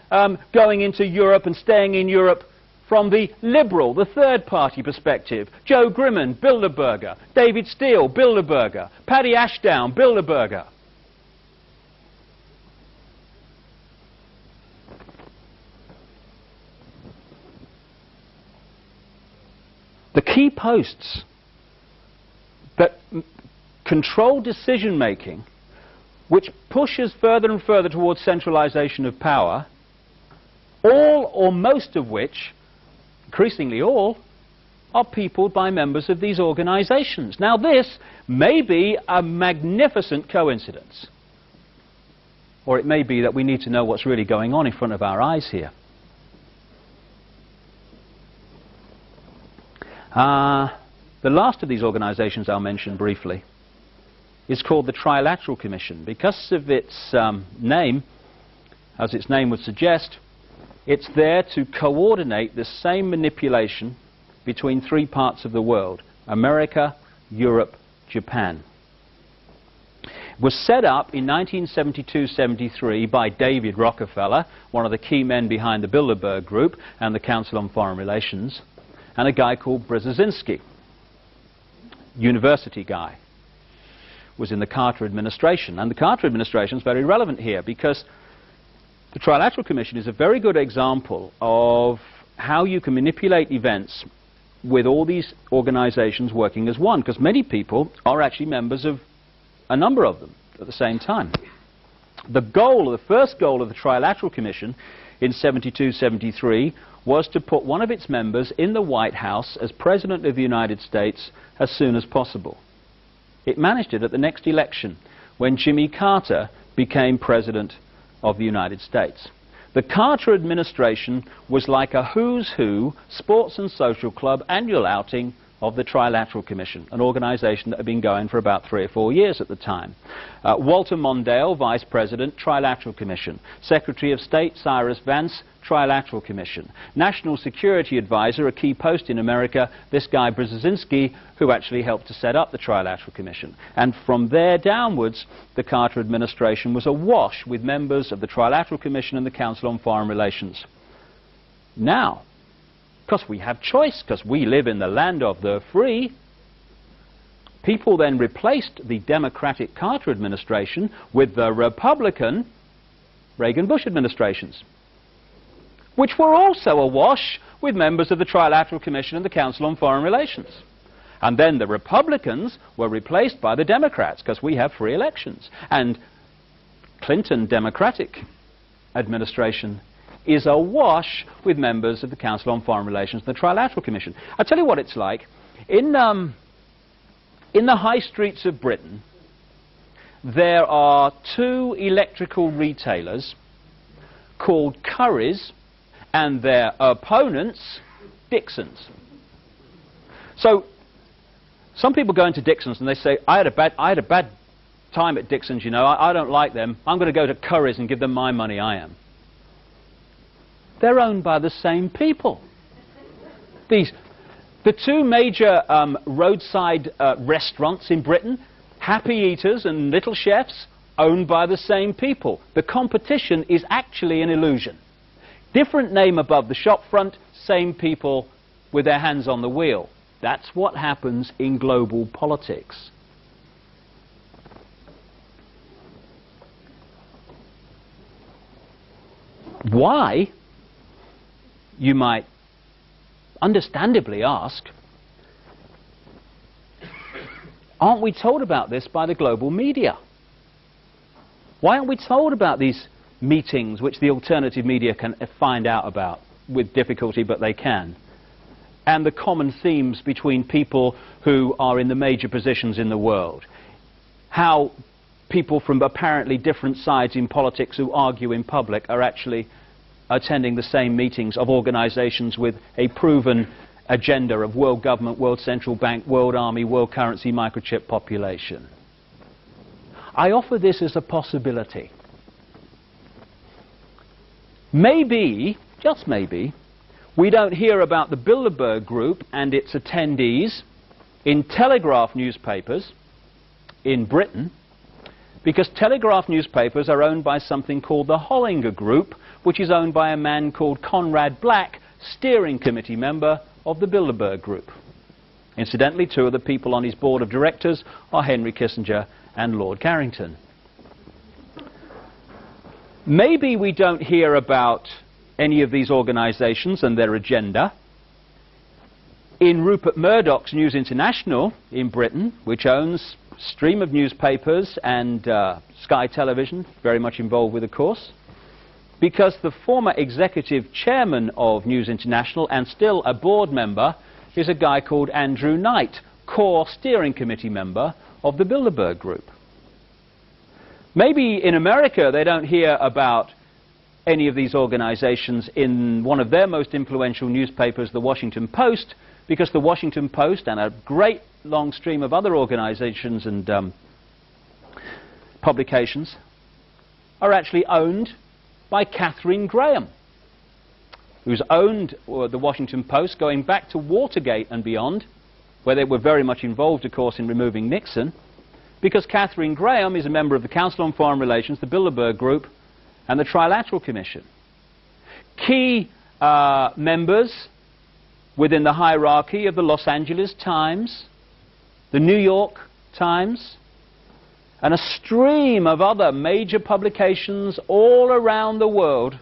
going into Europe and staying in Europe from the liberal, the third party perspective? Joe Grimond, Bilderberger. David Steele, Bilderberger. Paddy Ashdown, Bilderberger. The key posts that control decision making, which pushes further and further towards centralization of power, all or most of which, increasingly all, are peopled by members of these organizations. Now this may be a magnificent coincidence, or it may be that we need to know what's really going on in front of our eyes here. The last of these organizations I'll mention briefly is called the Trilateral Commission. Because of its name, as its name would suggest, it's there to coordinate the same manipulation between three parts of the world: America, Europe, Japan. It was set up in 1972-73 by David Rockefeller, one of the key men behind the Bilderberg Group and the Council on Foreign Relations, and a guy called Brzezinski, university guy, was in the Carter administration. And the Carter administration is very relevant here because the Trilateral Commission is a very good example of how you can manipulate events with all these organizations working as one, because many people are actually members of a number of them at the same time. The goal, the first goal of the Trilateral Commission in 72-73 was to put one of its members in the White House as President of the United States as soon as possible. It managed it at the next election when Jimmy Carter became President of the United States. The Carter administration was like a who's who sports and social club annual outing of the Trilateral Commission, an organization that had been going for about 3 or 4 years at the time. Walter Mondale, Vice President, Trilateral Commission. Secretary of State Cyrus Vance, Trilateral Commission. National Security Advisor, a key post in America, this guy Brzezinski, who actually helped to set up the Trilateral Commission. And from there downwards, the Carter administration was awash with members of the Trilateral Commission and the Council on Foreign Relations. Now, because we have choice, because we live in the land of the free, people then replaced the Democratic Carter administration with the Republican Reagan-Bush administrations, which were also awash with members of the Trilateral Commission and the Council on Foreign Relations. And then the Republicans were replaced by the Democrats, because we have free elections. And Clinton Democratic administration is awash with members of the Council on Foreign Relations and the Trilateral Commission. I'll tell you what it's like. In the high streets of Britain, there are 2 electrical retailers called Currys and their opponents Dixons. So some people go into Dixons and they say, I had a bad time at Dixons, you know, I don't like them, I'm going to go to Currys and give them my money, I am. They're owned by the same people. The 2 major roadside restaurants in Britain, Happy Eaters and Little Chefs, owned by the same people. The competition is actually an illusion. Different name above the shop front, same people with their hands on the wheel. That's what happens in global politics. Why, you might understandably ask, aren't we told about this by the global media? Why aren't we told about these meetings which the alternative media can find out about with difficulty, but they can? And the common themes between people who are in the major positions in the world. How people from apparently different sides in politics who argue in public are actually attending the same meetings of organizations with a proven agenda of world government, world central bank, world army, world currency, microchip population. I offer this as a possibility. Maybe, just maybe, we don't hear about the Bilderberg Group and its attendees in Telegraph newspapers in Britain, because Telegraph newspapers are owned by something called the Hollinger Group, which is owned by a man called Conrad Black, steering committee member of the Bilderberg Group. Incidentally, 2 of the people on his board of directors are Henry Kissinger and Lord Carrington. Maybe we don't hear about any of these organizations and their agenda in Rupert Murdoch's News International in Britain, which owns stream of newspapers and Sky Television, very much involved with, of course, because the former executive chairman of News International and still a board member is a guy called Andrew Knight, core steering committee member of the Bilderberg Group. Maybe in America they don't hear about any of these organizations in one of their most influential newspapers, the Washington Post, because the Washington Post and a great long stream of other organizations and publications are actually owned by Katharine Graham, who's owned the Washington Post going back to Watergate and beyond, where they were very much involved, of course, in removing Nixon, because Katharine Graham is a member of the Council on Foreign Relations, the Bilderberg Group, and the Trilateral Commission. Key members within the hierarchy of the Los Angeles Times, the New York Times, and a stream of other major publications all around the world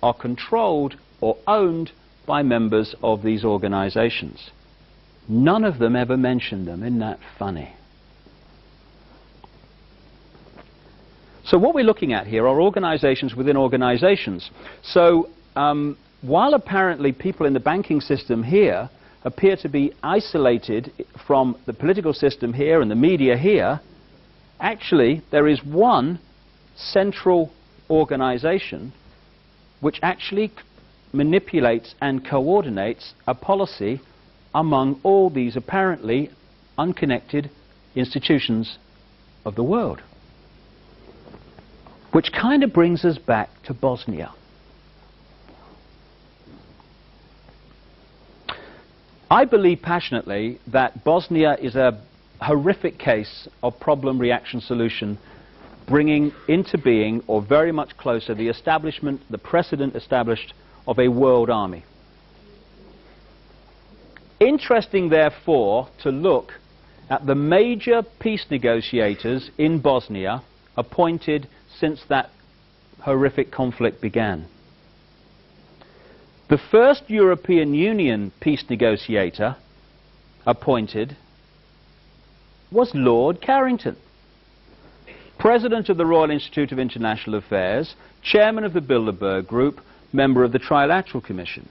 are controlled or owned by members of these organizations. None of them ever mentioned them. Isn't that funny? So what we're looking at here are organizations within organizations. So while apparently people in the banking system here appear to be isolated from the political system here and the media here, actually there is one central organization which actually manipulates and coordinates a policy among all these apparently unconnected institutions of the world. Which kind of brings us back to Bosnia. I believe passionately that Bosnia is a horrific case of problem, reaction, solution, bringing into being, or very much closer, the establishment, the precedent established of a world army. Interesting, therefore, to look at the major peace negotiators in Bosnia appointed since that horrific conflict began. The first European Union peace negotiator appointed was Lord Carrington, President of the Royal Institute of International Affairs, Chairman of the Bilderberg Group, member of the Trilateral Commission.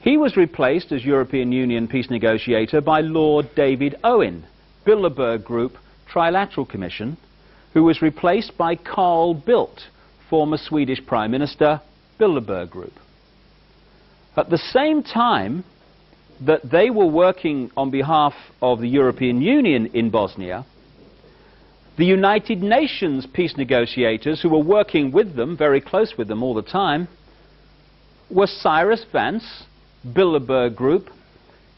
He was replaced as European Union peace negotiator by Lord David Owen, Bilderberg Group, Trilateral Commission, who was replaced by Carl Bildt, former Swedish Prime Minister, Bilderberg Group. At the same time that they were working on behalf of the European Union in Bosnia, the United Nations peace negotiators, who were working with them, very close with them all the time, were Cyrus Vance, Bilderberg Group,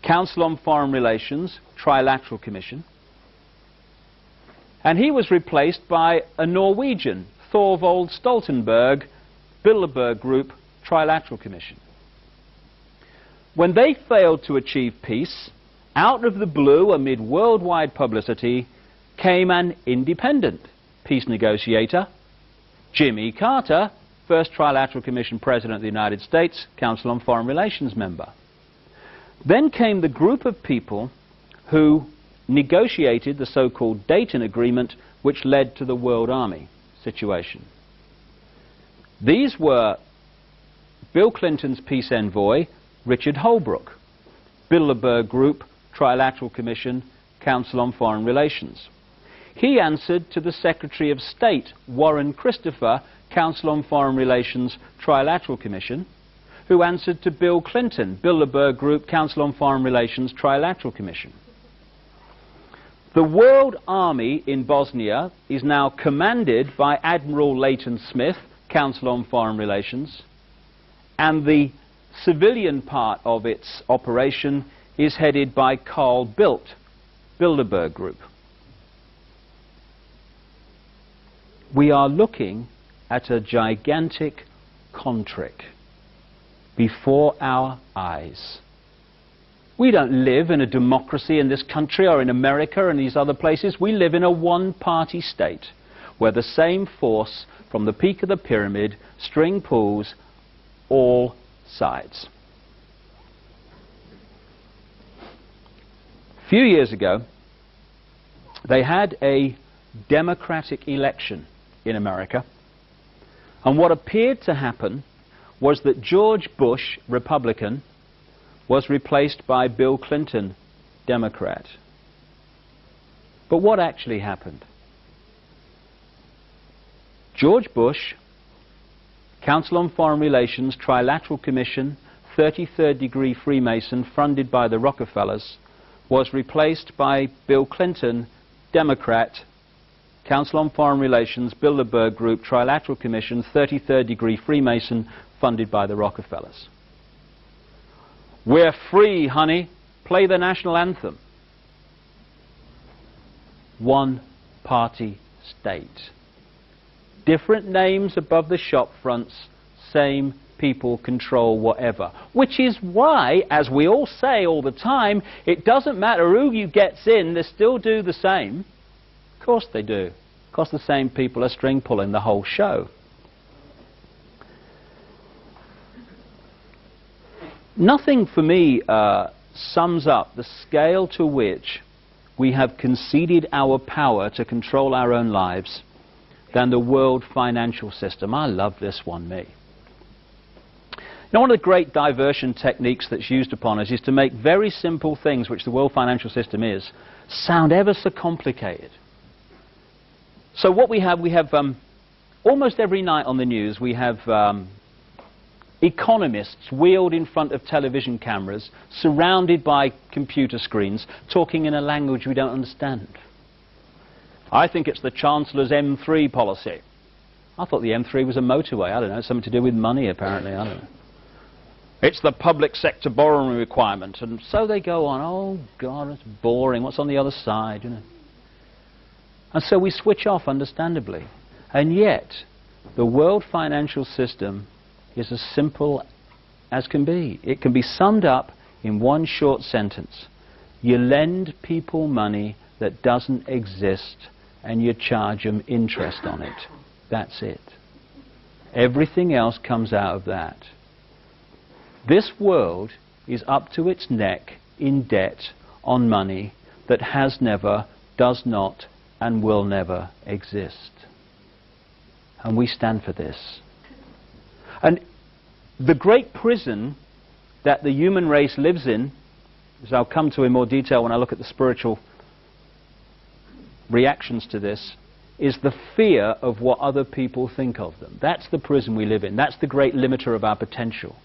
Council on Foreign Relations, Trilateral Commission, and he was replaced by a Norwegian, Thorvald Stoltenberg, Bilderberg Group, Trilateral Commission. When they failed to achieve peace, out of the blue, amid worldwide publicity, came an independent peace negotiator, Jimmy Carter, first Trilateral Commission President of the United States, Council on Foreign Relations member. Then came the group of people who negotiated the so-called Dayton Agreement, which led to the World Army situation. These were Bill Clinton's peace envoy, Richard Holbrooke, Bilderberg Group, Trilateral Commission, Council on Foreign Relations. He answered to the Secretary of State, Warren Christopher, Council on Foreign Relations, Trilateral Commission, who answered to Bill Clinton, Bilderberg Group, Council on Foreign Relations, Trilateral Commission. The World Army in Bosnia is now commanded by Admiral Leighton Smith, Council on Foreign Relations, and the civilian part of its operation is headed by Carl Bildt, Bilderberg Group. We are looking at a gigantic contrick before our eyes. We don't live in a democracy in this country or in America and these other places. We live in a one-party state where the same force from the peak of the pyramid string pulls all sides. A few years ago, they had a democratic election in America, and what appeared to happen was that George Bush, Republican, was replaced by Bill Clinton, Democrat. But what actually happened? George Bush, Council on Foreign Relations, Trilateral Commission, 33rd degree Freemason, funded by the Rockefellers, was replaced by Bill Clinton, Democrat, Council on Foreign Relations, Bilderberg Group, Trilateral Commission, 33rd degree Freemason, funded by the Rockefellers. We're free, honey. Play the national anthem. One-party state. Different names above the shop fronts, same people control whatever. Which is why, as we all say all the time, it doesn't matter who you gets in, they still do the same. Of course they do. Because the same people are string pulling the whole show. Nothing for me sums up the scale to which we have conceded our power to control our own lives than the world financial system. I love this one, me. Now, one of the great diversion techniques that's used upon us is to make very simple things, which the world financial system is, sound ever so complicated. So what we have almost every night on the news, we have economists wheeled in front of television cameras, surrounded by computer screens, talking in a language we don't understand. I think it's the Chancellor's M3 policy. I thought the M3 was a motorway. I don't know, something to do with money, apparently. I don't know. It's the public sector borrowing requirement. And so they go on. Oh, God, it's boring. What's on the other side, you know? And so we switch off, understandably. And yet, the world financial system is as simple as can be. It can be summed up in one short sentence. You lend people money that doesn't exist, and you charge them interest on it. That's it. Everything else comes out of that. This world is up to its neck in debt on money that has never, does not, and will never exist. And we stand for this. And the great prison that the human race lives in, as I'll come to in more detail when I look at the spiritual reactions to this, is the fear of what other people think of them. That's the prison we live in. That's the great limiter of our potential.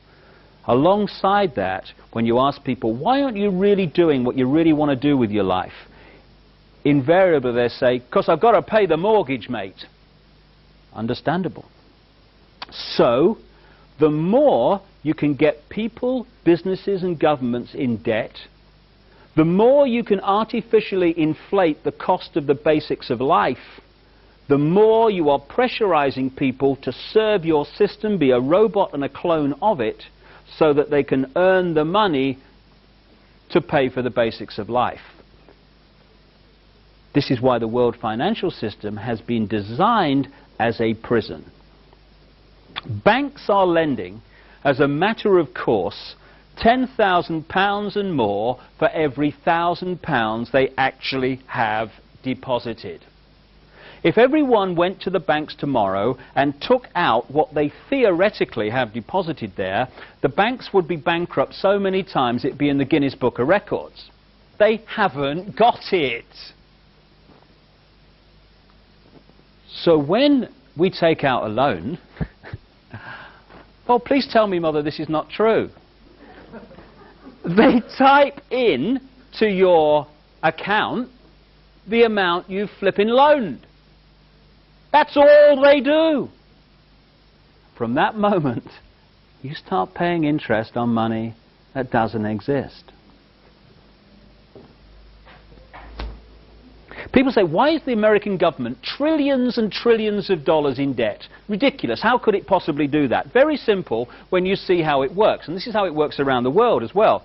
Alongside that, when you ask people, why aren't you really doing what you really want to do with your life? Invariably they say, because I've got to pay the mortgage, mate. Understandable. So, the more you can get people, businesses and governments in debt, the more you can artificially inflate the cost of the basics of life, the more you are pressurizing people to serve your system, be a robot and a clone of it, so that they can earn the money to pay for the basics of life. This is why the world financial system has been designed as a prison. Banks are lending, as a matter of course, £10,000 and more for every £1,000 they actually have deposited. If everyone went to the banks tomorrow and took out what they theoretically have deposited there, the banks would be bankrupt so many times it'd be in the Guinness Book of Records. They haven't got it. So when we take out a loan, oh, please tell me, Mother, this is not true. They type in to your account the amount you've flipping loaned. That's all they do. From that moment, you start paying interest on money that doesn't exist. People say, why is the American government trillions and trillions of dollars in debt? Ridiculous. How could it possibly do that? Very simple when you see how it works. And this is how it works around the world as well.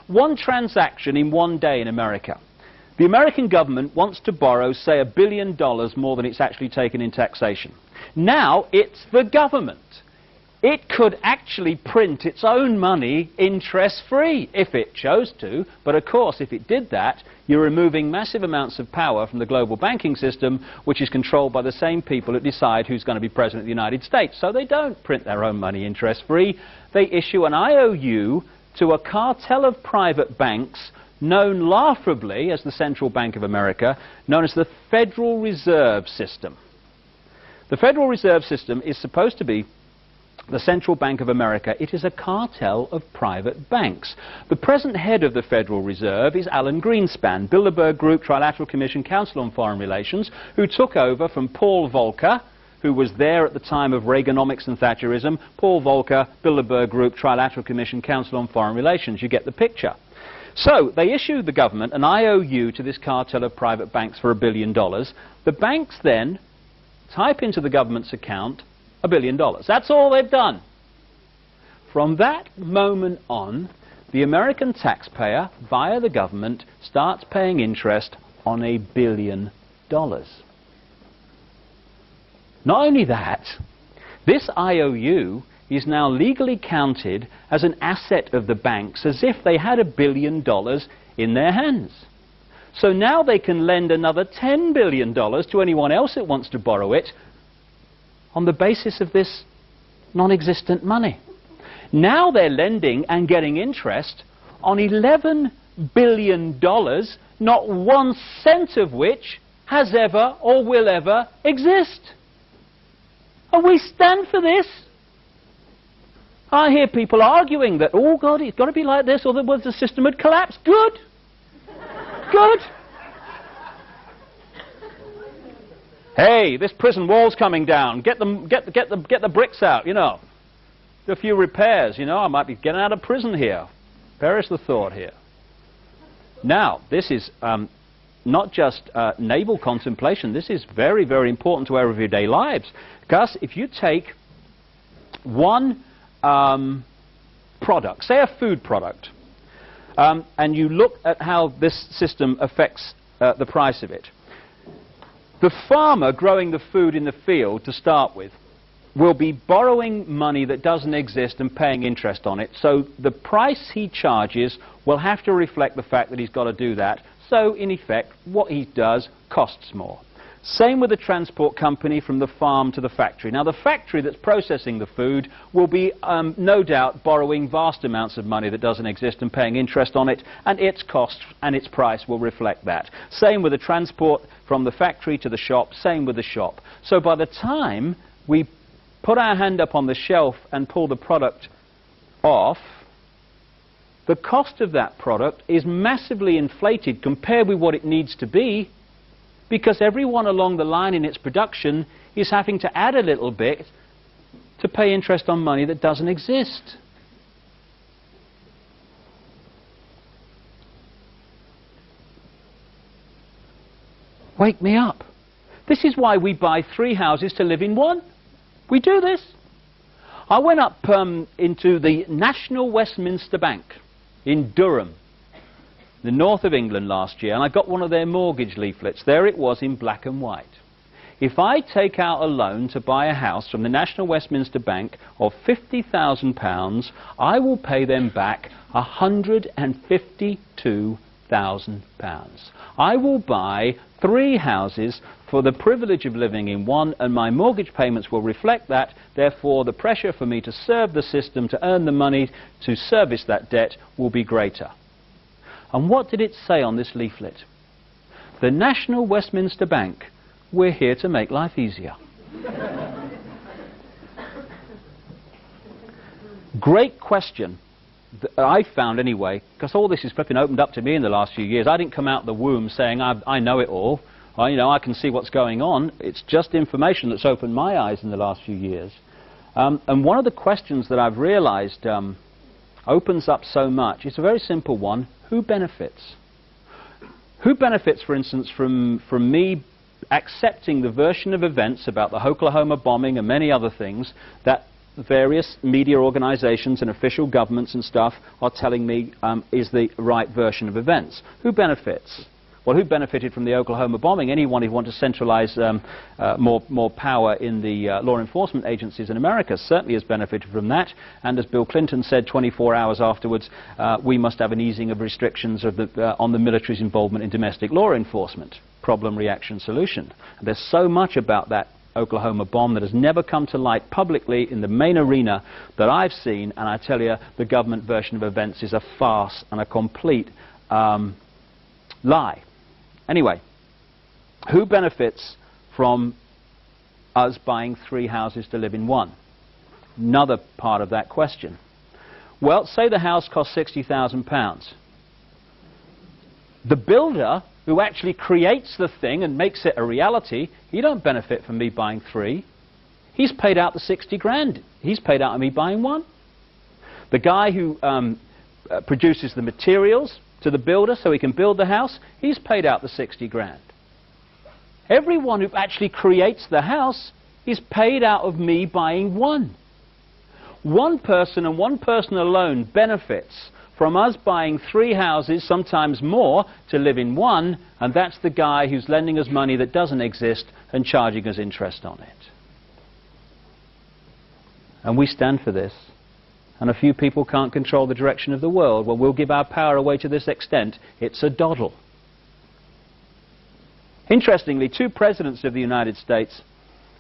One transaction in one day in America. The American government wants to borrow, say, $1 billion more than it's actually taken in taxation. Now it's the government. it could actually print its own money interest-free if it chose to. But of course, if it did that, you're removing massive amounts of power from the global banking system, which is controlled by the same people that decide who's going to be president of the United States. So they don't print their own money interest-free. They issue an IOU to a cartel of private banks known laughably as the Central Bank of America, known as the Federal Reserve System. The Federal Reserve System is supposed to be the Central Bank of America. It is a cartel of private banks. The present head of the Federal Reserve is Alan Greenspan, Bilderberg Group, Trilateral Commission, Council on Foreign Relations, who took over from Paul Volcker, who was there at the time of Reaganomics and Thatcherism. Paul Volcker, Bilderberg Group, Trilateral Commission, Council on Foreign Relations. You get the picture. So they issued the government an IOU to this cartel of private banks for $1 billion. The banks then type into the government's account $1 billion. That's all they've done. From that moment on, the American taxpayer, via the government, starts paying interest on $1 billion. Not only that, this IOU is now legally counted as an asset of the banks, as if they had $1 billion in their hands. So now they can lend another $10 billion to anyone else that wants to borrow it on the basis of this non-existent money. Now they're lending and getting interest on $11 billion, not 1 cent of which has ever or will ever exist. And we stand for this. I hear people arguing that, oh God, it's got to be like this or the system would collapse. Good. Good. Hey, this prison wall's coming down. Get the bricks out, you know. Do a few repairs, you know. I might be getting out of prison here. Perish the thought here. Now, this is not just naval contemplation. This is very, very important to our everyday lives. Because if you take one product, say a food product, and you look at how this system affects the price of it. The farmer growing the food in the field, to start with, will be borrowing money that doesn't exist and paying interest on it. So the price he charges will have to reflect the fact that he's got to do that. So, in effect, what he does costs more. Same with the transport company from the farm to the factory. Now, the factory that's processing the food will be, no doubt, borrowing vast amounts of money that doesn't exist and paying interest on it, and its cost and its price will reflect that. Same with the transport from the factory to the shop, same with the shop. So by the time we put our hand up on the shelf and pull the product off, the cost of that product is massively inflated compared with what it needs to be, because everyone along the line in its production is having to add a little bit to pay interest on money that doesn't exist. Wake me up. This is why we buy 3 houses to live in one. We do this. I went up into the National Westminster Bank in Durham, the north of England, last year, and I got one of their mortgage leaflets. There it was in black and white. If I take out a loan to buy a house from the National Westminster Bank of £50,000, I will pay them back £152,000. I will buy 3 houses for the privilege of living in one, and my mortgage payments will reflect that. Therefore, the pressure for me to serve the system, to earn the money to service that debt, will be greater. And what did it say on this leaflet? The National Westminster Bank, we're here to make life easier. Great question, I found anyway, because all this is flipping opened up to me in the last few years. I didn't come out the womb saying I know it all. You know, I can see what's going on. It's just information that's opened my eyes in the last few years. And one of the questions that I've realized opens up so much, it's a very simple one. Who benefits? Who benefits, for instance, from me accepting the version of events about the Oklahoma bombing and many other things that various media organizations and official governments and stuff are telling me is the right version of events? Who benefits? Well, who benefited from the Oklahoma bombing? Anyone who wanted to centralize more power in the law enforcement agencies in America certainly has benefited from that. And as Bill Clinton said 24 hours afterwards, we must have an easing of restrictions of on the military's involvement in domestic law enforcement. Problem, reaction, solution. And there's so much about that Oklahoma bomb that has never come to light publicly in the main arena that I've seen, and I tell you, the government version of events is a farce and a complete lie. Anyway, who benefits from us buying 3 houses to live in one? Another part of that question. Well, say the house costs £60,000. The builder who actually creates the thing and makes it a reality, he don't benefit from me buying 3. He's paid out the 60 grand. He's paid out on me buying 1. The guy who produces the materials to the builder so he can build the house, he's paid out the 60 grand. Everyone who actually creates the house is paid out of me buying 1. One person and one person alone benefits from us buying 3 houses, sometimes more, to live in one, and that's the guy who's lending us money that doesn't exist and charging us interest on it. And we stand for this. And a few people can't control the direction of the world. Well, we'll give our power away to this extent. It's a doddle. Interestingly, 2 presidents of the United States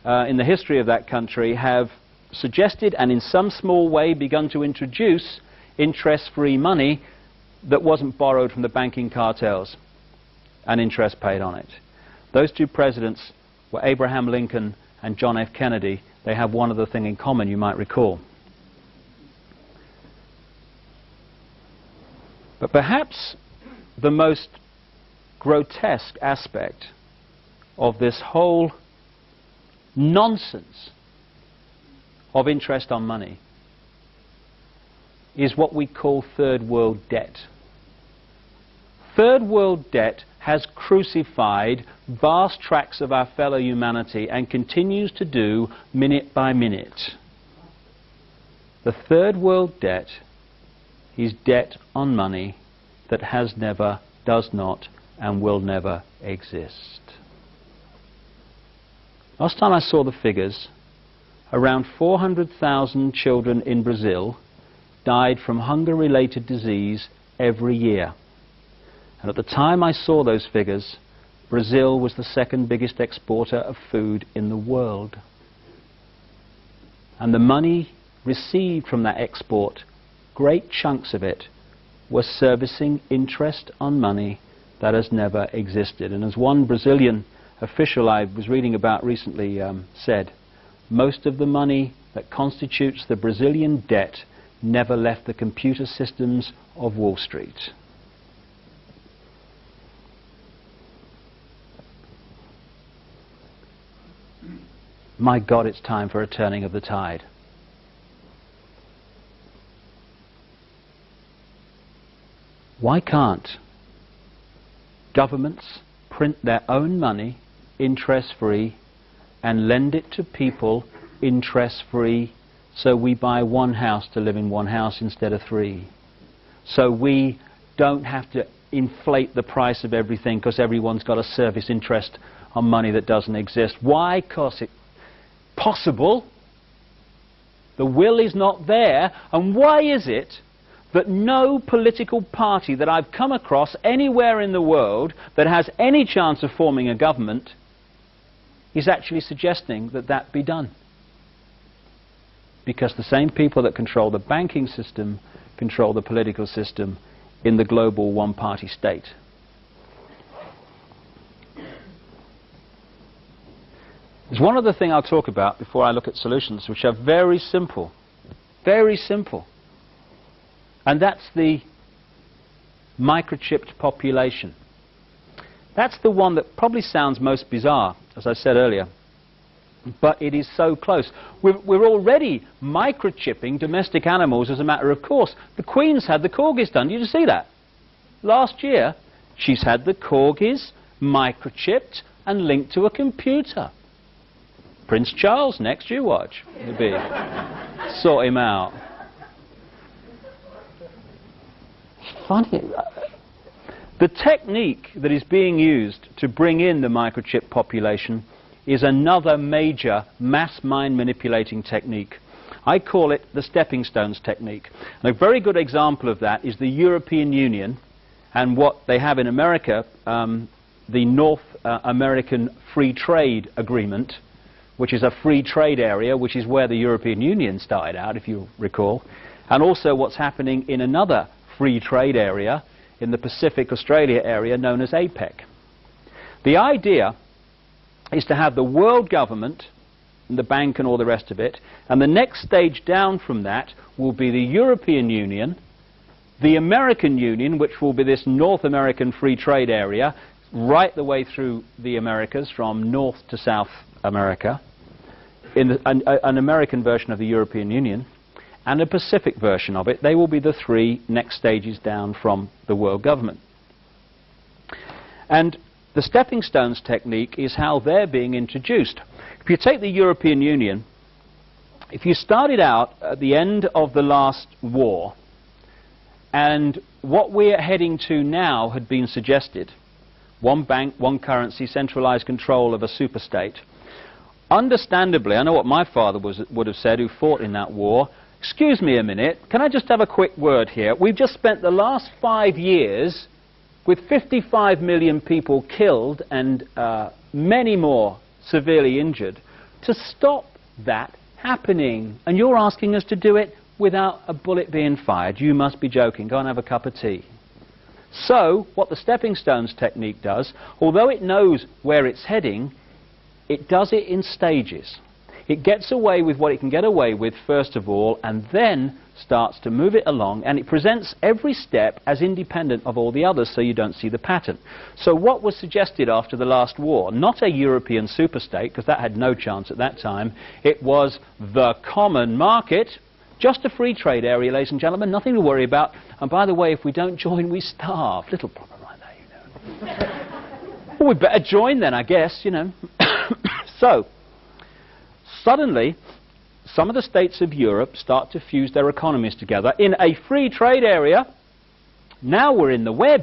in the history of that country have suggested and in some small way begun to introduce interest-free money that wasn't borrowed from the banking cartels and interest paid on it. Those 2 presidents were Abraham Lincoln and John F. Kennedy. They have one other thing in common, you might recall. But perhaps the most grotesque aspect of this whole nonsense of interest on money is what we call third world debt. Third world debt has crucified vast tracts of our fellow humanity and continues to do minute by minute. The third world debt is debt on money that has never, does not, and will never exist. Last time I saw the figures, around 400,000 children in Brazil died from hunger-related disease every year. And at the time I saw those figures, Brazil was the 2nd biggest exporter of food in the world. And the money received from that export, great chunks of it, were servicing interest on money that has never existed. And as one Brazilian official I was reading about recently said, most of the money that constitutes the Brazilian debt never left the computer systems of Wall Street. My God, it's time for a turning of the tide. Why can't governments print their own money interest-free and lend it to people interest-free, so we buy 1 house to live in 1 house instead of 3? So we don't have to inflate the price of everything because everyone's got to service interest on money that doesn't exist. Why? Because it's possible. The will is not there. And why is it that no political party that I've come across anywhere in the world that has any chance of forming a government is actually suggesting that that be done? Because the same people that control the banking system control the political system in the global one-party state. There's one other thing I'll talk about before I look at solutions, which are very simple. Very simple. And that's the microchipped population. That's the one that probably sounds most bizarre, as I said earlier. But it is so close. We're already microchipping domestic animals as a matter of course. The Queen's had the corgis done. Did you see that? Last year, she's had the corgis microchipped and linked to a computer. Prince Charles, next you watch. You'll be sort him out. Funny. The technique that is being used to bring in the microchip population is another major mass mind manipulating technique. I call it the stepping stones technique. And a very good example of that is the European Union and what they have in America, the North American Free Trade Agreement, which is a free trade area, which is where the European Union started out, if you recall, and also what's happening in another free trade area in the Pacific Australia area known as APEC. The idea is to have the world government, and the bank and all the rest of it, and the next stage down from that will be the European Union, the American Union, which will be this North American free trade area, right the way through the Americas, from North to South America, in an American version of the European Union, and a Pacific version of it. They will be the three next stages down from the world government. And the stepping stones technique is how they're being introduced. If you take the European Union, if you started out at the end of the last war, and what we're heading to now had been suggested, one bank, one currency, centralized control of a superstate. Understandably, I know what my father would have said, who fought in that war. Excuse me a minute, can I just have a quick word here? We've just spent the last 5 years with 55 million people killed and many more severely injured to stop that happening. And you're asking us to do it without a bullet being fired. You must be joking. Go and have a cup of tea. So, what the stepping stones technique does, although it knows where it's heading, it does it in stages. It gets away with what it can get away with first of all, and then starts to move it along, and it presents every step as independent of all the others, so you don't see the pattern. So what was suggested after the last war, not a European superstate, because that had no chance at that time, it was the common market, just a free trade area, ladies and gentlemen, nothing to worry about. And by the way, if we don't join, we starve. Little problem like that, you know. Well, we'd better join then, I guess, you know. So, suddenly, some of the states of Europe start to fuse their economies together in a free trade area. Now we're in the web,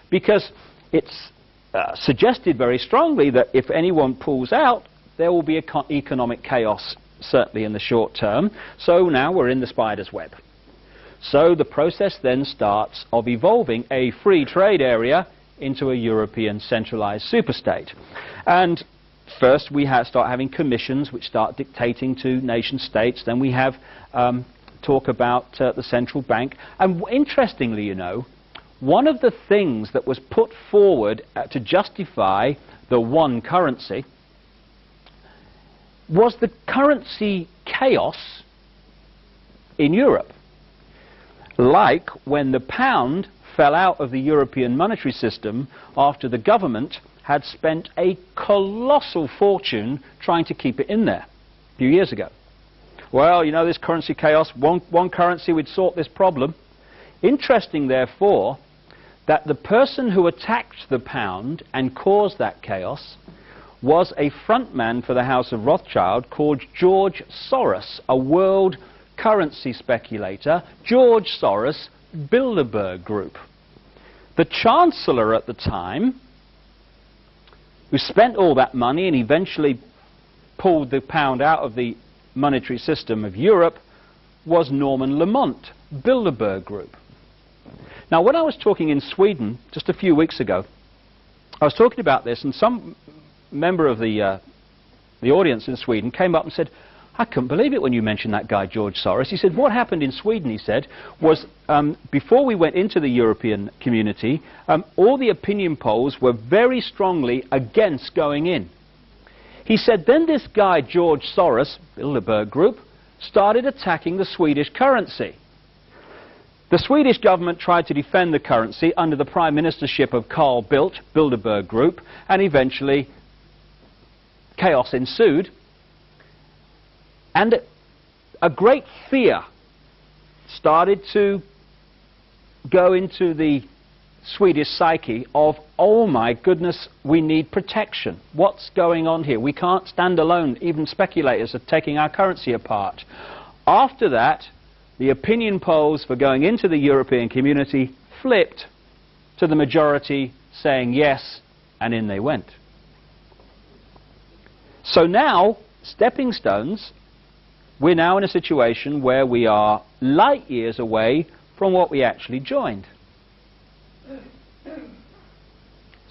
because it's suggested very strongly that if anyone pulls out, there will be economic chaos, certainly in the short term. So now we're in the spider's web. So the process then starts of evolving a free trade area into a European centralized superstate. And first we start having commissions which start dictating to nation states. Then we have talk about the central bank. And interestingly, you know, one of the things that was put forward to justify the one currency was the currency chaos in Europe. Like when the pound fell out of the European monetary system after the government had spent a colossal fortune trying to keep it in there a few years ago. Well, you know, this currency chaos, one currency would sort this problem. Interesting, therefore, that the person who attacked the pound and caused that chaos was a frontman for the House of Rothschild called George Soros, a world currency speculator. George Soros, Bilderberg Group. The Chancellor at the time, who spent all that money and eventually pulled the pound out of the monetary system of Europe, was Norman Lamont, Bilderberg Group. Now, when I was talking in Sweden just a few weeks ago, I was talking about this, and some member of the audience in Sweden came up and said, I couldn't believe it when you mentioned that guy George Soros. He said, what happened in Sweden, he said, was before we went into the European community, all the opinion polls were very strongly against going in. He said, then this guy George Soros, Bilderberg Group, started attacking the Swedish currency. The Swedish government tried to defend the currency under the prime ministership of Carl Bildt, Bilderberg Group, and eventually chaos ensued. And a great fear started to go into the Swedish psyche of, oh my goodness, we need protection. What's going on here? We can't stand alone. Even speculators are taking our currency apart. After that, the opinion polls for going into the European community flipped to the majority saying yes, and in they went. So now, stepping stones, we're now in a situation where we are light years away from what we actually joined.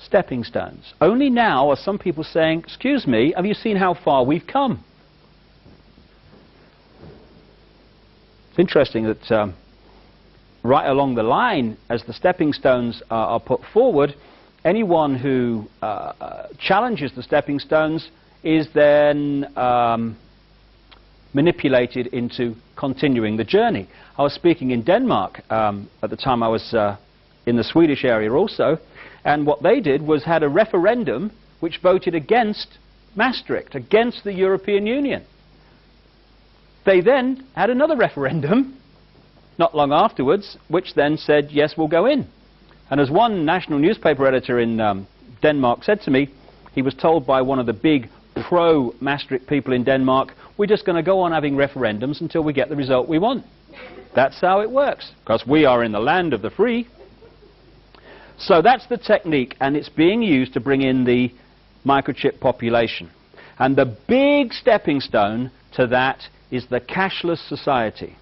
Stepping stones. Only now are some people saying, excuse me, have you seen how far we've come? It's interesting that right along the line, as the stepping stones are put forward, anyone who challenges the stepping stones is then manipulated into continuing the journey. I was speaking in Denmark at the time. I was in the Swedish area also, and what they did was had a referendum which voted against Maastricht, against the European Union. They then had another referendum not long afterwards, which then said, yes, we'll go in. And as one national newspaper editor in Denmark said to me, he was told by one of the big pro-Maastricht people in Denmark, we're just going to go on having referendums until we get the result we want. That's how it works, because we are in the land of the free. So that's the technique, and it's being used to bring in the microchip population. And the big stepping stone to that is the cashless society.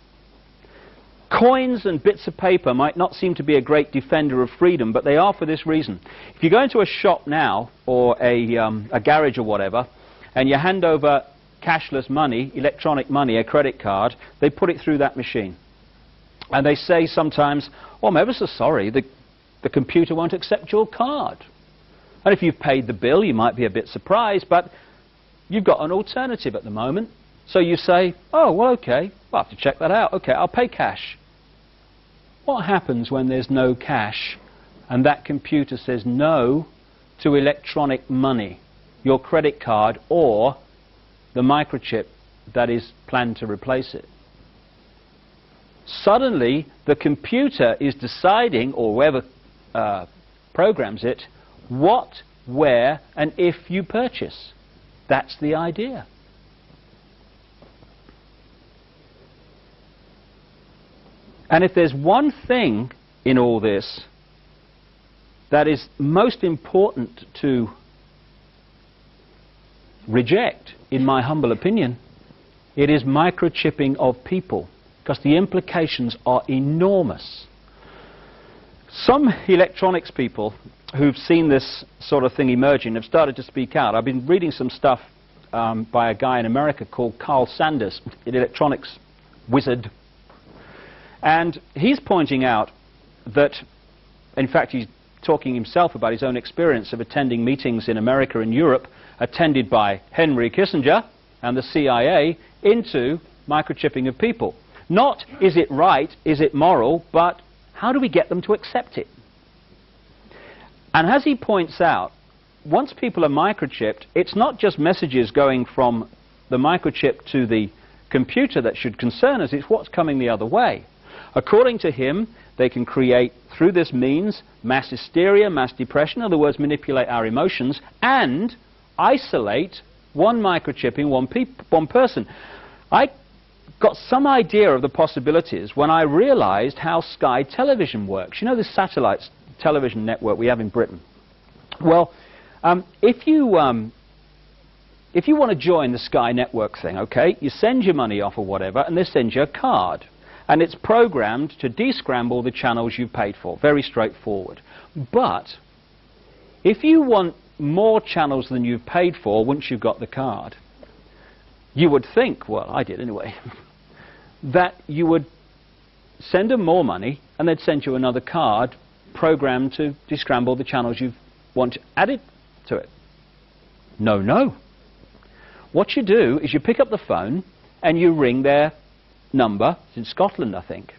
Coins and bits of paper might not seem to be a great defender of freedom, but they are for this reason. If you go into a shop now, or a garage or whatever, and you hand over cashless money, electronic money, a credit card, they put it through that machine. And they say sometimes, oh, I'm ever so sorry, the computer won't accept your card. And if you've paid the bill, you might be a bit surprised, but you've got an alternative at the moment. So you say, oh, well, okay, I'll have to check that out. Okay, I'll pay cash. What happens when there's no cash and that computer says no to electronic money, your credit card or the microchip that is planned to replace it? Suddenly, the computer is deciding, or whoever programs it, what, where, and if you purchase. That's the idea. And if there's one thing in all this that is most important to reject, in my humble opinion, it is microchipping of people, because the implications are enormous. Some electronics people who've seen this sort of thing emerging have started to speak out. I've been reading some stuff by a guy in America called Carl Sanders, an electronics wizard. And he's pointing out that, in fact, he's talking himself about his own experience of attending meetings in America and Europe, attended by Henry Kissinger and the CIA, into microchipping of people. Not is it right, is it moral, but how do we get them to accept it? And as he points out, once people are microchipped, it's not just messages going from the microchip to the computer that should concern us, it's what's coming the other way. According to him, they can create, through this means, mass hysteria, mass depression, in other words, manipulate our emotions, and isolate one microchip in one person. I got some idea of the possibilities when I realized how Sky Television works. You know this satellite television network we have in Britain? Well, if you want to join the Sky network thing, okay, you send your money off or whatever, and they send you a card. And it's programmed to descramble the channels you've paid for. Very straightforward. But if you want more channels than you've paid for once you've got the card, you would think, well, I did anyway, that you would send them more money and they'd send you another card programmed to descramble the channels you want added to it. No, no. What you do is you pick up the phone and you ring their number. It's in Scotland, I think.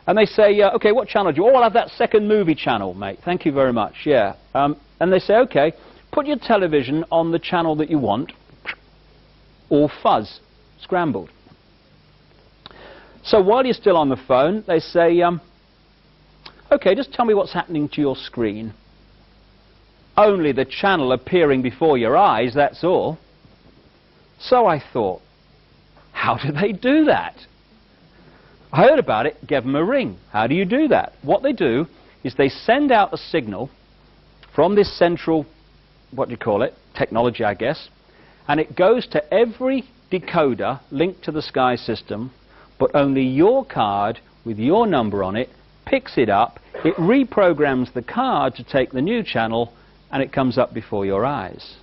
And they say, okay, what channel do you... Oh, I'll have that second movie channel, mate. Thank you very much, yeah. And they say, okay, put your television on the channel that you want, all fuzz, scrambled. So while you're still on the phone, they say, okay, just tell me what's happening to your screen. Only the channel appearing before your eyes, that's all. So I thought, how do they do that? I heard about it, gave them a ring. How do you do that? What they do is they send out a signal from this central, what do you call it, technology I guess, and it goes to every decoder linked to the Sky system, but only your card with your number on it picks it up, it reprograms the card to take the new channel, and it comes up before your eyes.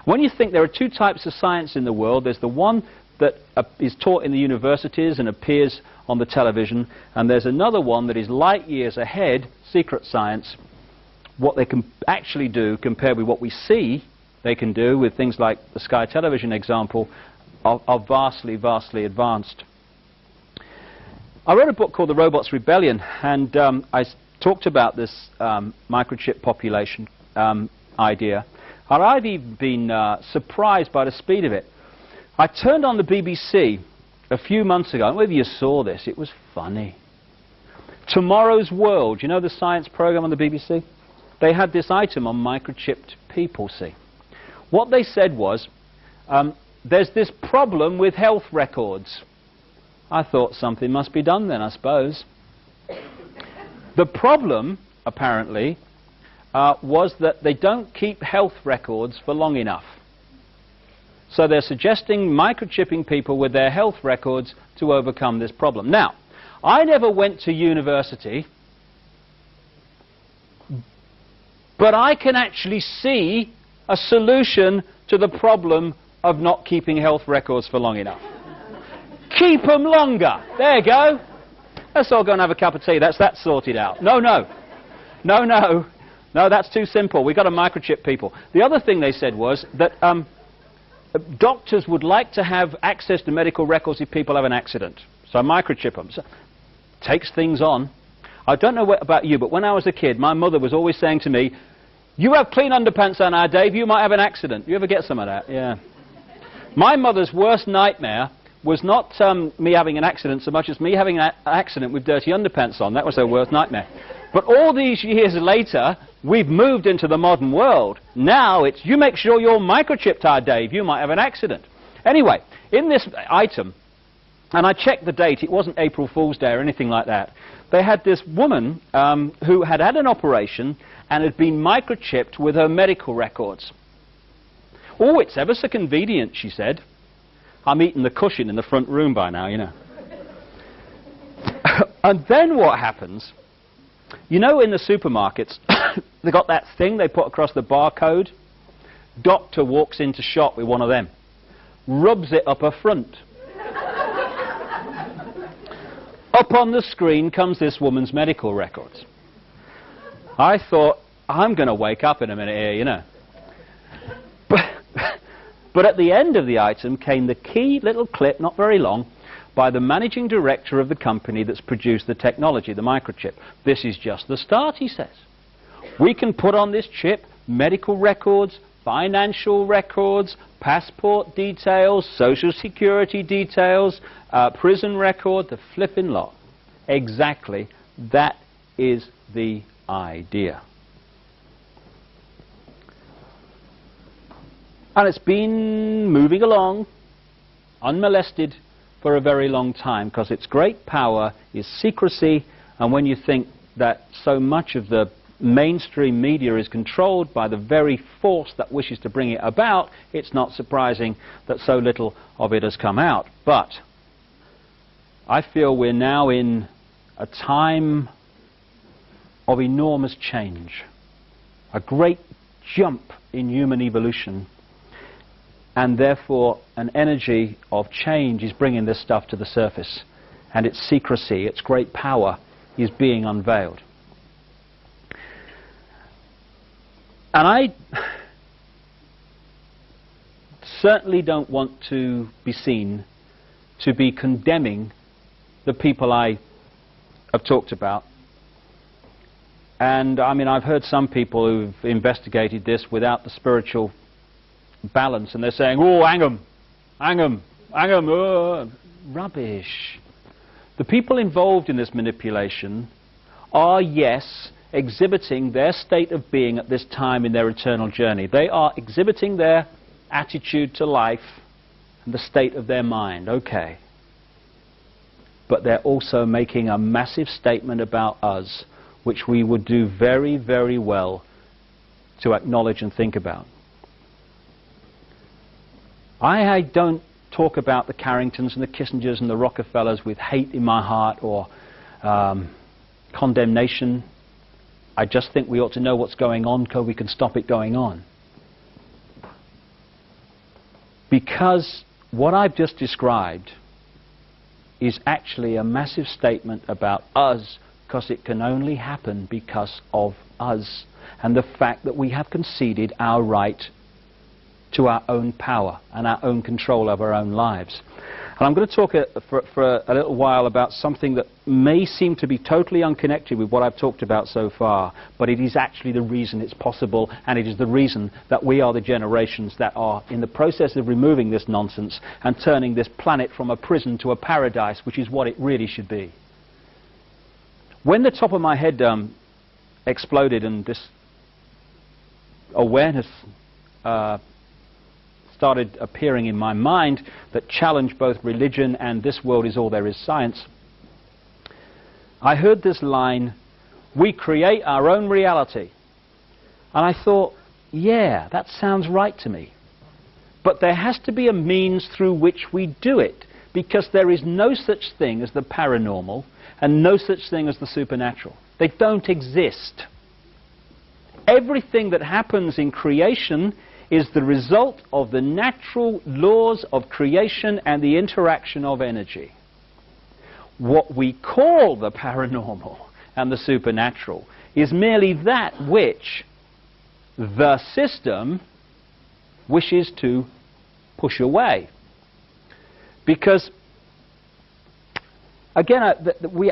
When you think there are two types of science in the world, there's the one that is taught in the universities and appears on the television, and there's another one that is light years ahead, secret science. What they can actually do compared with what we see they can do with things like the Sky television example are vastly, vastly advanced. I wrote a book called The Robot's Rebellion, and I talked about this microchip population idea. And I've even been surprised by the speed of it. I turned on the BBC a few months ago, and whether you saw this, it was funny. Tomorrow's World, you know the science program on the BBC? They had this item on microchipped people, see. What they said was, there's this problem with health records. I thought something must be done then, I suppose. The problem, apparently, was that they don't keep health records for long enough. So they're suggesting microchipping people with their health records to overcome this problem. Now, I never went to university, but I can actually see a solution to the problem of not keeping health records for long enough. Keep them longer. There you go. Let's all go and have a cup of tea. That's that sorted out. No, no. No, no. No, that's too simple. We've got to microchip people. The other thing they said was that doctors would like to have access to medical records if people have an accident. So microchip them. So, takes things on. I don't know about you, but when I was a kid, my mother was always saying to me, "You have clean underpants on now, Dave, you might have an accident." You ever get some of that? Yeah. My mother's worst nightmare was not me having an accident so much as me having an accident with dirty underpants on. That was her worst nightmare. But all these years later, we've moved into the modern world. Now it's, you make sure you're microchipped, Dave, you might have an accident. Anyway, in this item, and I checked the date, it wasn't April Fool's Day or anything like that, they had this woman who had had an operation and had been microchipped with her medical records. "Oh, it's ever so convenient," she said. I'm eating the cushion in the front room by now, you know. And then what happens, you know in the supermarkets, they got that thing they put across the barcode? Doctor walks into shop with one of them, rubs it up her front. Up on the screen comes this woman's medical records. I thought, I'm going to wake up in a minute here, you know. But at the end of the item came the key little clip, not very long, by the managing director of the company that's produced the technology, the microchip. "This is just the start," he says. "We can put on this chip medical records, financial records, passport details, social security details, prison record, the flipping lot." Exactly, that is the idea. And it's been moving along, unmolested, for a very long time, because its great power is secrecy, and when you think that so much of the mainstream media is controlled by the very force that wishes to bring it about, it's not surprising that so little of it has come out. But I feel we're now in a time of enormous change, a great jump in human evolution, and therefore an energy of change is bringing this stuff to the surface, and its secrecy, its great power, is being unveiled. And I certainly don't want to be seen to be condemning the people I have talked about. And I mean, I've heard some people who've investigated this without the spiritual balance, and they're saying, "Oh, hang 'em, hang 'em, hang 'em." Rubbish. The people involved in this manipulation are, yes, exhibiting their state of being at this time in their eternal journey. They are exhibiting their attitude to life and the state of their mind, okay. But they're also making a massive statement about us which we would do very, very well to acknowledge and think about. I don't talk about the Carringtons and the Kissingers and the Rockefellers with hate in my heart or condemnation. I just think we ought to know what's going on so we can stop it going on. Because what I've just described is actually a massive statement about us, because it can only happen because of us and the fact that we have conceded our right to our own power and our own control of our own lives. And I'm going to talk for a little while about something that may seem to be totally unconnected with what I've talked about so far, but it is actually the reason it's possible, and it is the reason that we are the generations that are in the process of removing this nonsense and turning this planet from a prison to a paradise, which is what it really should be. When the top of my head exploded and this awareness started appearing in my mind that challenged both religion and this world is all there is science, I heard this line, "We create our own reality." And I thought, yeah, that sounds right to me. But there has to be a means through which we do it, because there is no such thing as the paranormal and no such thing as the supernatural. They don't exist. Everything that happens in creation is the result of the natural laws of creation and the interaction of energy. What we call the paranormal and the supernatural is merely that which the system wishes to push away. Because, again,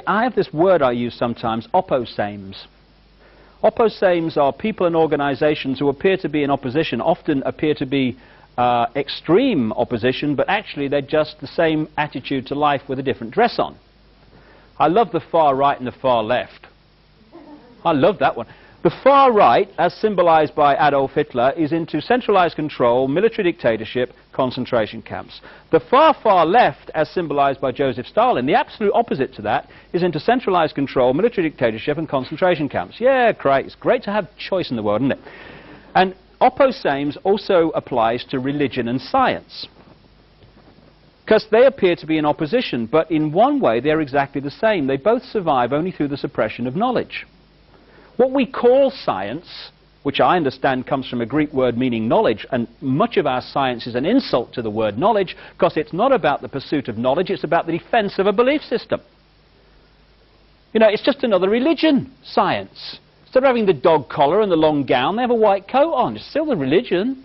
I have this word I use sometimes, opposames. Opposames are people and organizations who appear to be in opposition, often appear to be extreme opposition, but actually they're just the same attitude to life with a different dress on. I love the far right and the far left. I love that one. The far right, as symbolized by Adolf Hitler, is into centralized control, military dictatorship, concentration camps. The far, far left, as symbolized by Joseph Stalin, the absolute opposite to that, is into centralized control, military dictatorship, and concentration camps. Yeah, great. It's great to have choice in the world, isn't it? And opposames also applies to religion and science, because they appear to be in opposition, but in one way they're exactly the same. They both survive only through the suppression of knowledge. What we call science, which I understand comes from a Greek word meaning knowledge, and much of our science is an insult to the word knowledge, because it's not about the pursuit of knowledge, it's about the defense of a belief system. You know, it's just another religion, science. Instead of having the dog collar and the long gown, they have a white coat on. It's still the religion.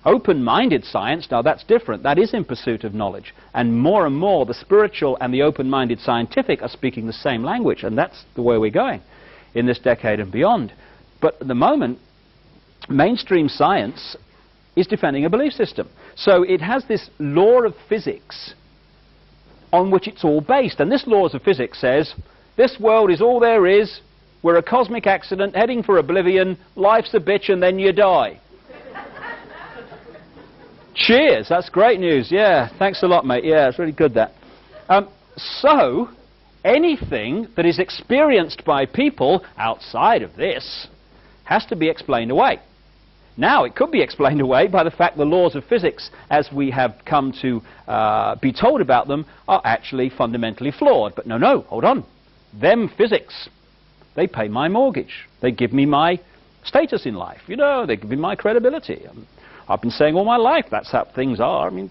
Open-minded science, now that's different. That is in pursuit of knowledge. And more, the spiritual and the open-minded scientific are speaking the same language, and that's the way we're going in this decade and beyond. But at the moment, mainstream science is defending a belief system. So it has this law of physics on which it's all based. And this law of physics says, this world is all there is, we're a cosmic accident heading for oblivion, life's a bitch and then you die. Cheers, that's great news. Yeah, thanks a lot, mate. Yeah, it's really good, that. So, anything that is experienced by people outside of this has to be explained away. Now, it could be explained away by the fact the laws of physics, as we have come to be told about them, are actually fundamentally flawed. But no, hold on. Them physics, they pay my mortgage. They give me my status in life. You know, they give me my credibility. I've been saying all my life that's how things are. I mean,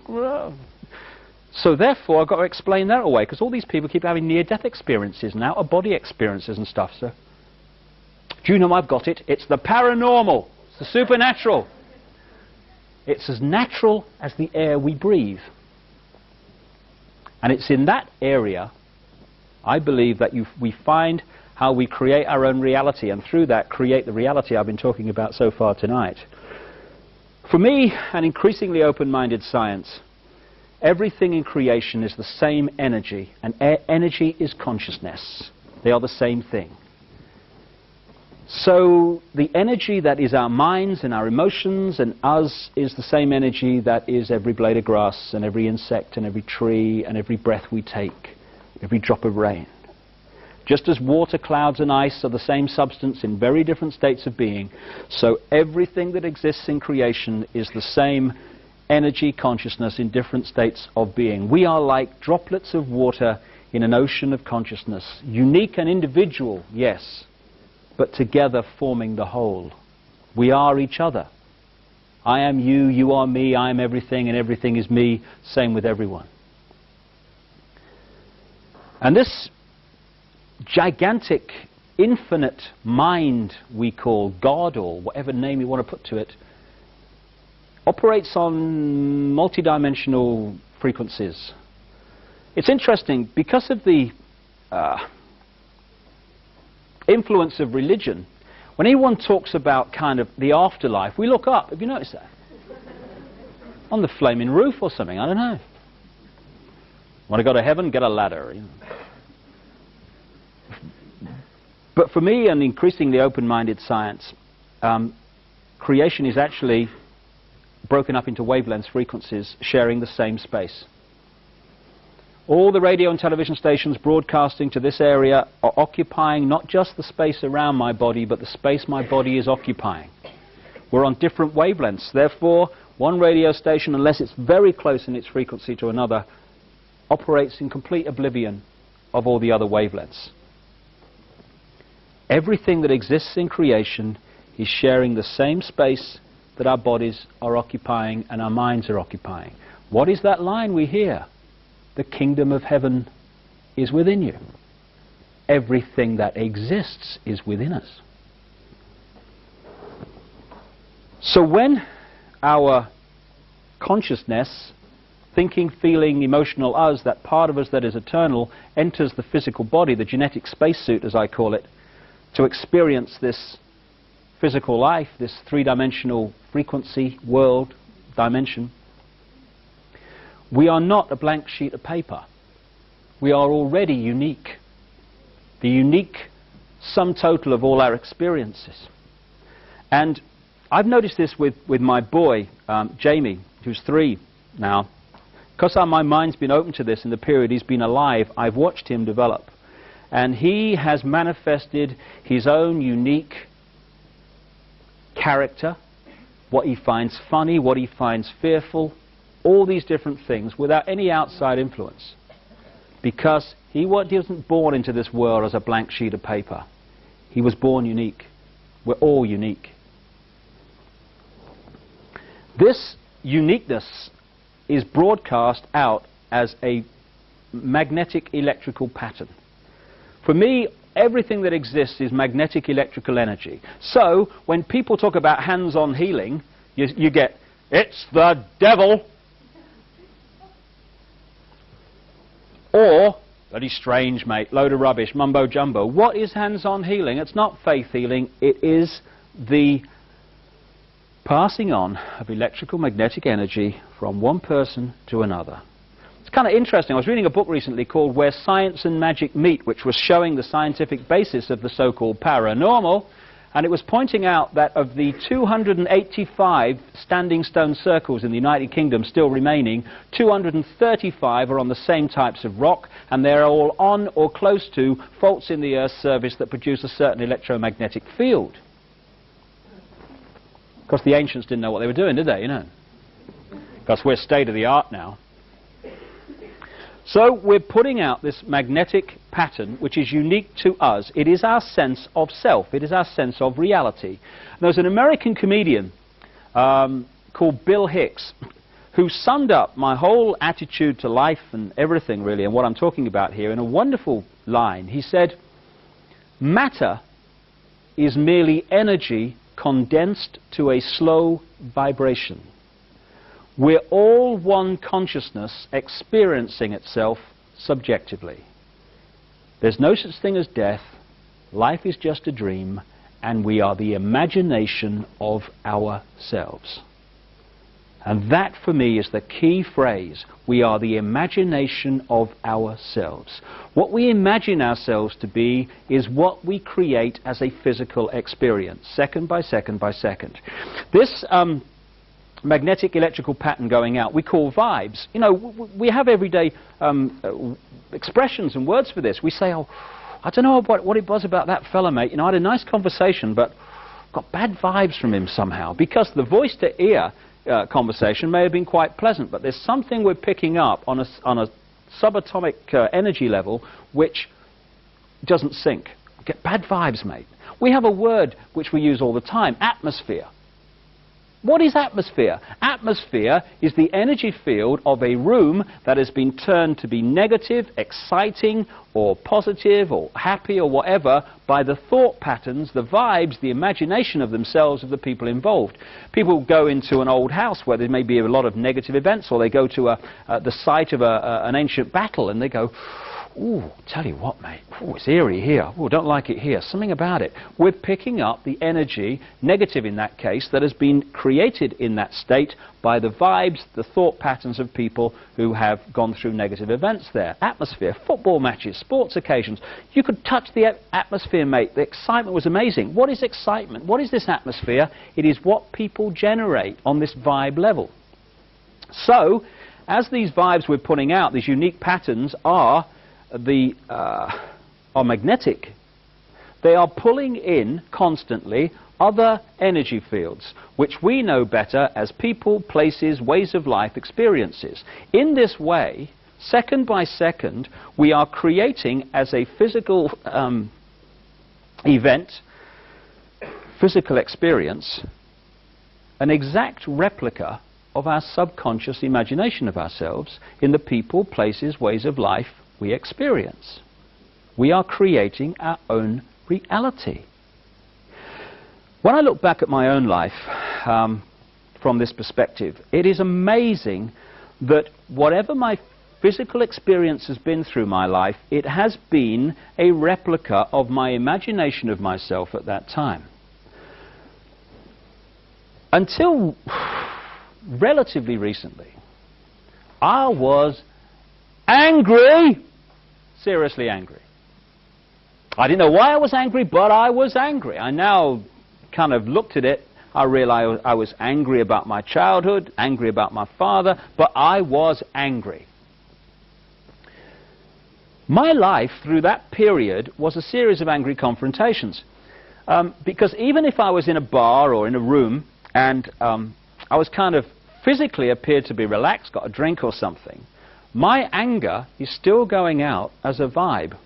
so therefore, I've got to explain that away, because all these people keep having near-death experiences and out-of-body experiences and stuff. So, do you know I've got it? It's the paranormal. It's the supernatural. It's as natural as the air we breathe. And it's in that area, I believe, that we find how we create our own reality, and through that create the reality I've been talking about so far tonight. For me, an increasingly open-minded science, everything in creation is the same energy, and energy is consciousness. They are the same thing. So the energy that is our minds and our emotions and us is the same energy that is every blade of grass and every insect and every tree and every breath we take, every drop of rain. Just as water, clouds and ice are the same substance in very different states of being, so everything that exists in creation is the same energy consciousness in different states of being. We are like droplets of water in an ocean of consciousness, unique and individual, yes, but together forming the whole. We are each other. I am you, you are me, I am everything, and everything is me, same with everyone. And this gigantic, infinite mind we call God, or whatever name you want to put to it, operates on multidimensional frequencies. It's interesting, because of the influence of religion, when anyone talks about kind of the afterlife, we look up. Have you noticed that? On the flaming roof or something, I don't know. Want to go to heaven? Get a ladder. You know. But for me, an increasingly open-minded science, creation is actually broken up into wavelengths, frequencies, sharing the same space. All the radio and television stations broadcasting to this area are occupying not just the space around my body, but the space my body is occupying. We're on different wavelengths. Therefore, one radio station, unless it's very close in its frequency to another, operates in complete oblivion of all the other wavelengths. Everything that exists in creation is sharing the same space that our bodies are occupying and our minds are occupying. What is that line we hear? The kingdom of heaven is within you. Everything that exists is within us. So when our consciousness, thinking, feeling, emotional us, that part of us that is eternal, enters the physical body, the genetic spacesuit as I call it, to experience this physical life, this three-dimensional frequency, world, dimension, we are not a blank sheet of paper. We are already unique. The unique sum total of all our experiences. And I've noticed this with my boy, Jamie, who's 3 now. Because my mind's been open to this in the period he's been alive, I've watched him develop. And he has manifested his own unique character, what he finds funny, what he finds fearful, all these different things without any outside influence. Because he wasn't born into this world as a blank sheet of paper. He was born unique. We're all unique. This uniqueness is broadcast out as a magnetic electrical pattern. For me, everything that exists is magnetic electrical energy. So, when people talk about hands-on healing, you get, it's the devil. Or, bloody strange, mate, load of rubbish, mumbo-jumbo. What is hands-on healing? It's not faith healing. It is the passing on of electrical magnetic energy from one person to another. It's kind of interesting. I was reading a book recently called Where Science and Magic Meet, which was showing the scientific basis of the so-called paranormal, and it was pointing out that of the 285 standing stone circles in the United Kingdom still remaining, 235 are on the same types of rock, and they're all on or close to faults in the Earth's surface that produce a certain electromagnetic field. Of course, the ancients didn't know what they were doing, did they, you know? Because we're state-of-the-art now. So we're putting out this magnetic pattern which is unique to us. It is our sense of self. It is our sense of reality. There's an American comedian called Bill Hicks who summed up my whole attitude to life and everything really, and what I'm talking about here, in a wonderful line. He said, matter is merely energy condensed to a slow vibration. We're all one consciousness experiencing itself subjectively. There's no such thing as death. Life is just a dream, and we are the imagination of ourselves. And that, for me, is the key phrase. We are the imagination of ourselves. What we imagine ourselves to be is what we create as a physical experience, second by second by second. This magnetic electrical pattern going out we call vibes. You know, we have everyday expressions and words for this. We say, oh, I don't know what it was about that fella, mate. You know, I had a nice conversation, but got bad vibes from him somehow. Because the voice-to-ear conversation may have been quite pleasant, but there's something we're picking up on a subatomic energy level which doesn't sync. Get bad vibes, mate. We have a word which we use all the time, atmosphere. What is atmosphere? Atmosphere is the energy field of a room that has been turned to be negative, exciting, or positive, or happy, or whatever, by the thought patterns, the vibes, the imagination of themselves, of the people involved. People go into an old house where there may be a lot of negative events, or they go to the site of an ancient battle, and they go, ooh, tell you what, mate, ooh, it's eerie here. Ooh, don't like it here. Something about it. We're picking up the energy, negative in that case, that has been created in that state by the vibes, the thought patterns of people who have gone through negative events there. Atmosphere, football matches, sports occasions. You could touch the atmosphere, mate. The excitement was amazing. What is excitement? What is this atmosphere? It is what people generate on this vibe level. So, as these vibes we're putting out, these unique patterns are magnetic. They are pulling in constantly other energy fields, which we know better as people, places, ways of life, experiences. In this way, second by second, we are creating as a physical event, physical experience, an exact replica of our subconscious imagination of ourselves in the people, places, ways of life we experience. We are creating our own reality. When I look back at my own life from this perspective, it is amazing that whatever my physical experience has been through my life, it has been a replica of my imagination of myself at that time. Until relatively recently, I was angry, seriously angry. I didn't know why I was angry, but I was angry. I now kind of looked at it, I realized I was angry about my childhood, angry about my father, but I was angry. My life through that period was a series of angry confrontations. Because even if I was in a bar or in a room and I was kind of physically appeared to be relaxed, got a drink or something, my anger is still going out as a vibe,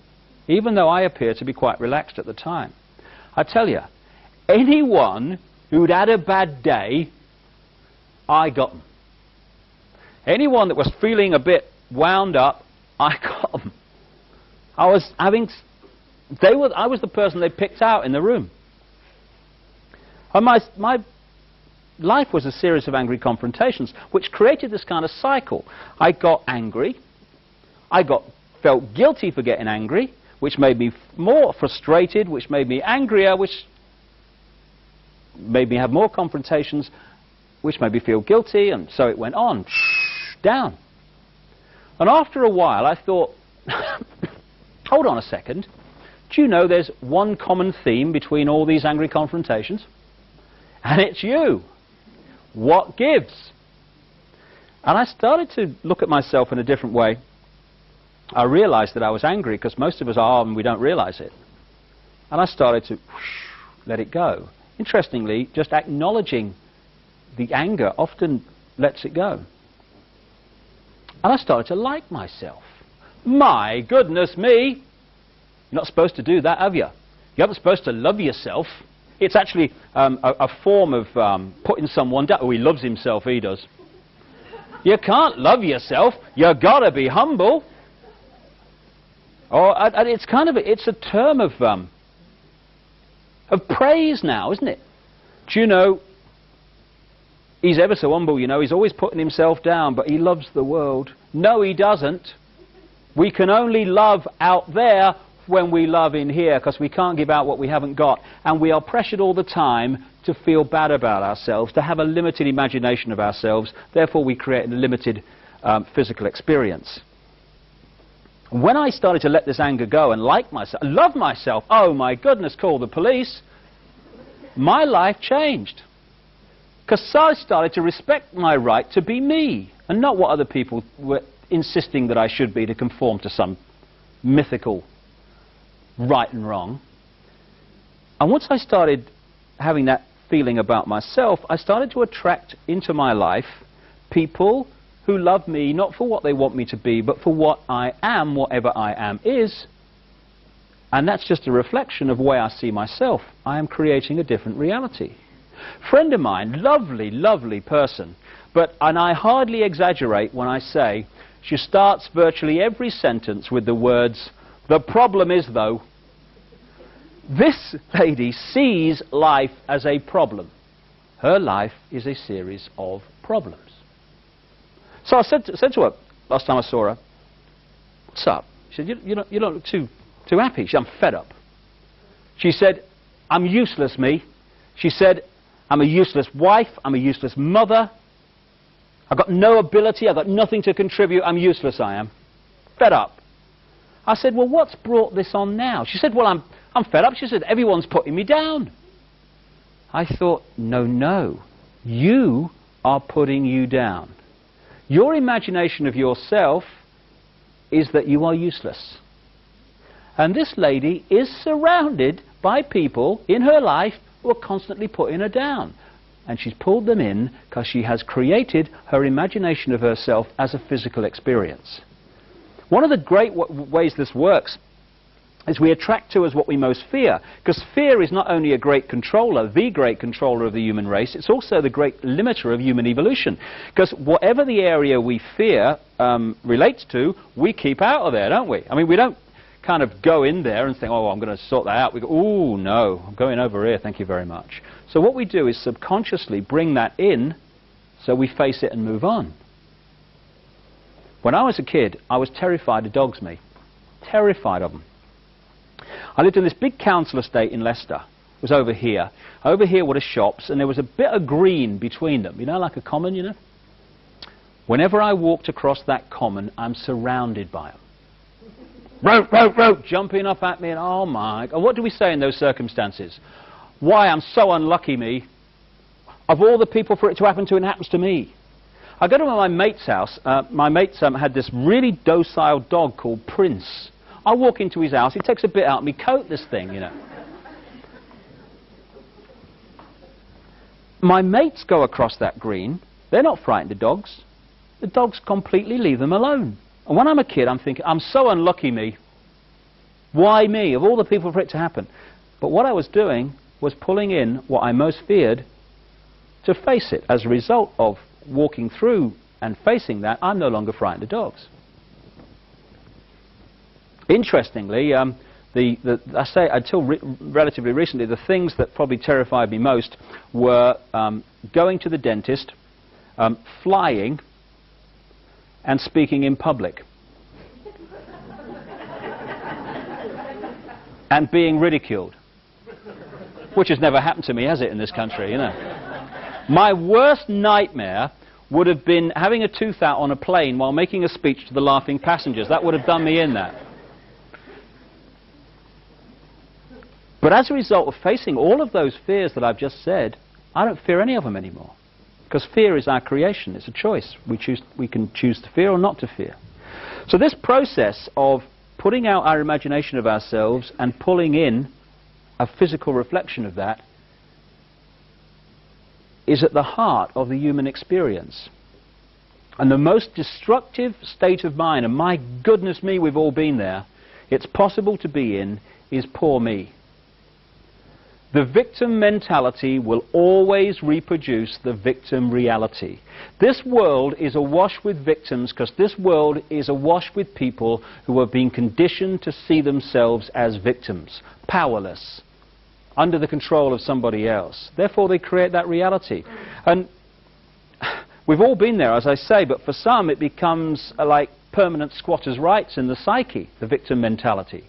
even though I appear to be quite relaxed at the time. I tell you, anyone who'd had a bad day, I got them. Anyone that was feeling a bit wound up, I got them. I was the person they picked out in the room. And my life was a series of angry confrontations, which created this kind of cycle. I got angry, felt guilty for getting angry, which made me more frustrated, which made me angrier, which made me have more confrontations, which made me feel guilty, and so it went on, down. And after a while I thought, hold on a second, do you know there's one common theme between all these angry confrontations? And it's you. What gives? And I started to look at myself in a different way. I realized that I was angry because most of us are and we don't realize it. And I started to let it go. Interestingly, just acknowledging the anger often lets it go. And I started to like myself. My goodness me! You're not supposed to do that, have you? You aren't supposed to love yourself. It's actually a form of putting someone down. Oh, he loves himself, he does. You can't love yourself. You've got to be humble. Or it's kind of it's a term of praise now, isn't it? Do you know, he's ever so humble, you know, he's always putting himself down, but he loves the world. No, he doesn't. We can only love out there when we love in here, because we can't give out what we haven't got. And we are pressured all the time to feel bad about ourselves, to have a limited imagination of ourselves. Therefore, we create a limited physical experience. When I started to let this anger go and like myself, love myself, oh my goodness, call the police, my life changed. Because I started to respect my right to be me, and not what other people were insisting that I should be to conform to some mythical right and wrong. And once I started having that feeling about myself, I started to attract into my life people who love me not for what they want me to be, but for what I am, whatever I am is. And that's just a reflection of the way I see myself. I am creating a different reality. Friend of mine, lovely, lovely person, and I hardly exaggerate when I say she starts virtually every sentence with the words, "The problem is though." This lady sees life as a problem. Her life is a series of problems. So I said to her, last time I saw her, "What's up?" She said, you don't look too happy." She said, "I'm fed up." She said, "I'm useless, me." She said, "I'm a useless wife, I'm a useless mother. I've got no ability, I've got nothing to contribute, I'm useless, I am. Fed up." I said, "Well, what's brought this on now?" She said, "Well, I'm fed up." She said, "Everyone's putting me down." I thought, no, you are putting you down. Your imagination of yourself is that you are useless. And this lady is surrounded by people in her life who are constantly putting her down. And she's pulled them in because she has created her imagination of herself as a physical experience. One of the great ways this works is we attract to us what we most fear, because fear is not only a great controller, the great controller of the human race, it's also the great limiter of human evolution. Because whatever the area we fear relates to, we keep out of there, don't we? I mean, we don't kind of go in there and think, "Oh, I'm going to sort that out." We go, "Oh, no, I'm going over here, thank you very much." So what we do is subconsciously bring that in so we face it and move on. When I was a kid, I was terrified of dogs, me. Terrified of them. I lived in this big council estate in Leicester. It was over here. Over here were the shops, and there was a bit of green between them. You know, like a common, you know? Whenever I walked across that common, I'm surrounded by them. Row, jumping up at me, and oh my God. What do we say in those circumstances? Why, I'm so unlucky, me. Of all the people for it to happen to, it happens to me. I go to my mate's house. My mate had this really docile dog called Prince. I walk into his house, he takes a bit out of me coat, this thing, you know. My mates go across that green. They're not frightened of dogs. The dogs completely leave them alone. And when I'm a kid, I'm thinking, I'm so unlucky, me. Why me? Of all the people for it to happen. But what I was doing was pulling in what I most feared to face it. As a result of walking through and facing that, I'm no longer frightened of dogs. Interestingly, I say until relatively recently, the things that probably terrified me most were going to the dentist, flying, and speaking in public. And being ridiculed. Which has never happened to me, has it, in this country, you know? My worst nightmare would have been having a tooth out on a plane while making a speech to the laughing passengers. That would have done me in, that. But as a result of facing all of those fears that I've just said, I don't fear any of them anymore. Because fear is our creation. It's a choice. We can choose to fear or not to fear. So this process of putting out our imagination of ourselves and pulling in a physical reflection of that is at the heart of the human experience. And the most destructive state of mind, and my goodness me, we've all been there, it's possible to be in, is poor me. The victim mentality will always reproduce the victim reality. This world is awash with victims because this world is awash with people who have been conditioned to see themselves as victims, powerless, under the control of somebody else. Therefore, they create that reality. And we've all been there, as I say, but for some it becomes like permanent squatters' rights in the psyche, the victim mentality.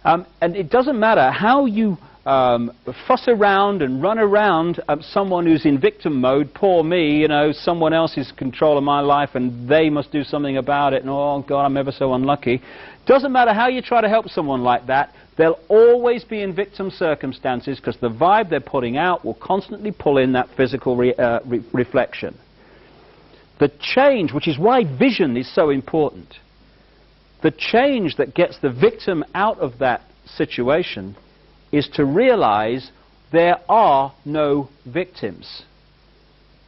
And it doesn't matter how you fuss around and run around someone who's in victim mode, poor me, you know, someone else is in control of my life and they must do something about it, and oh God, I'm ever so unlucky. Doesn't matter how you try to help someone like that, they'll always be in victim circumstances because the vibe they're putting out will constantly pull in that physical reflection. The change, which is why vision is so important, the change that gets the victim out of that situation is to realize there are no victims,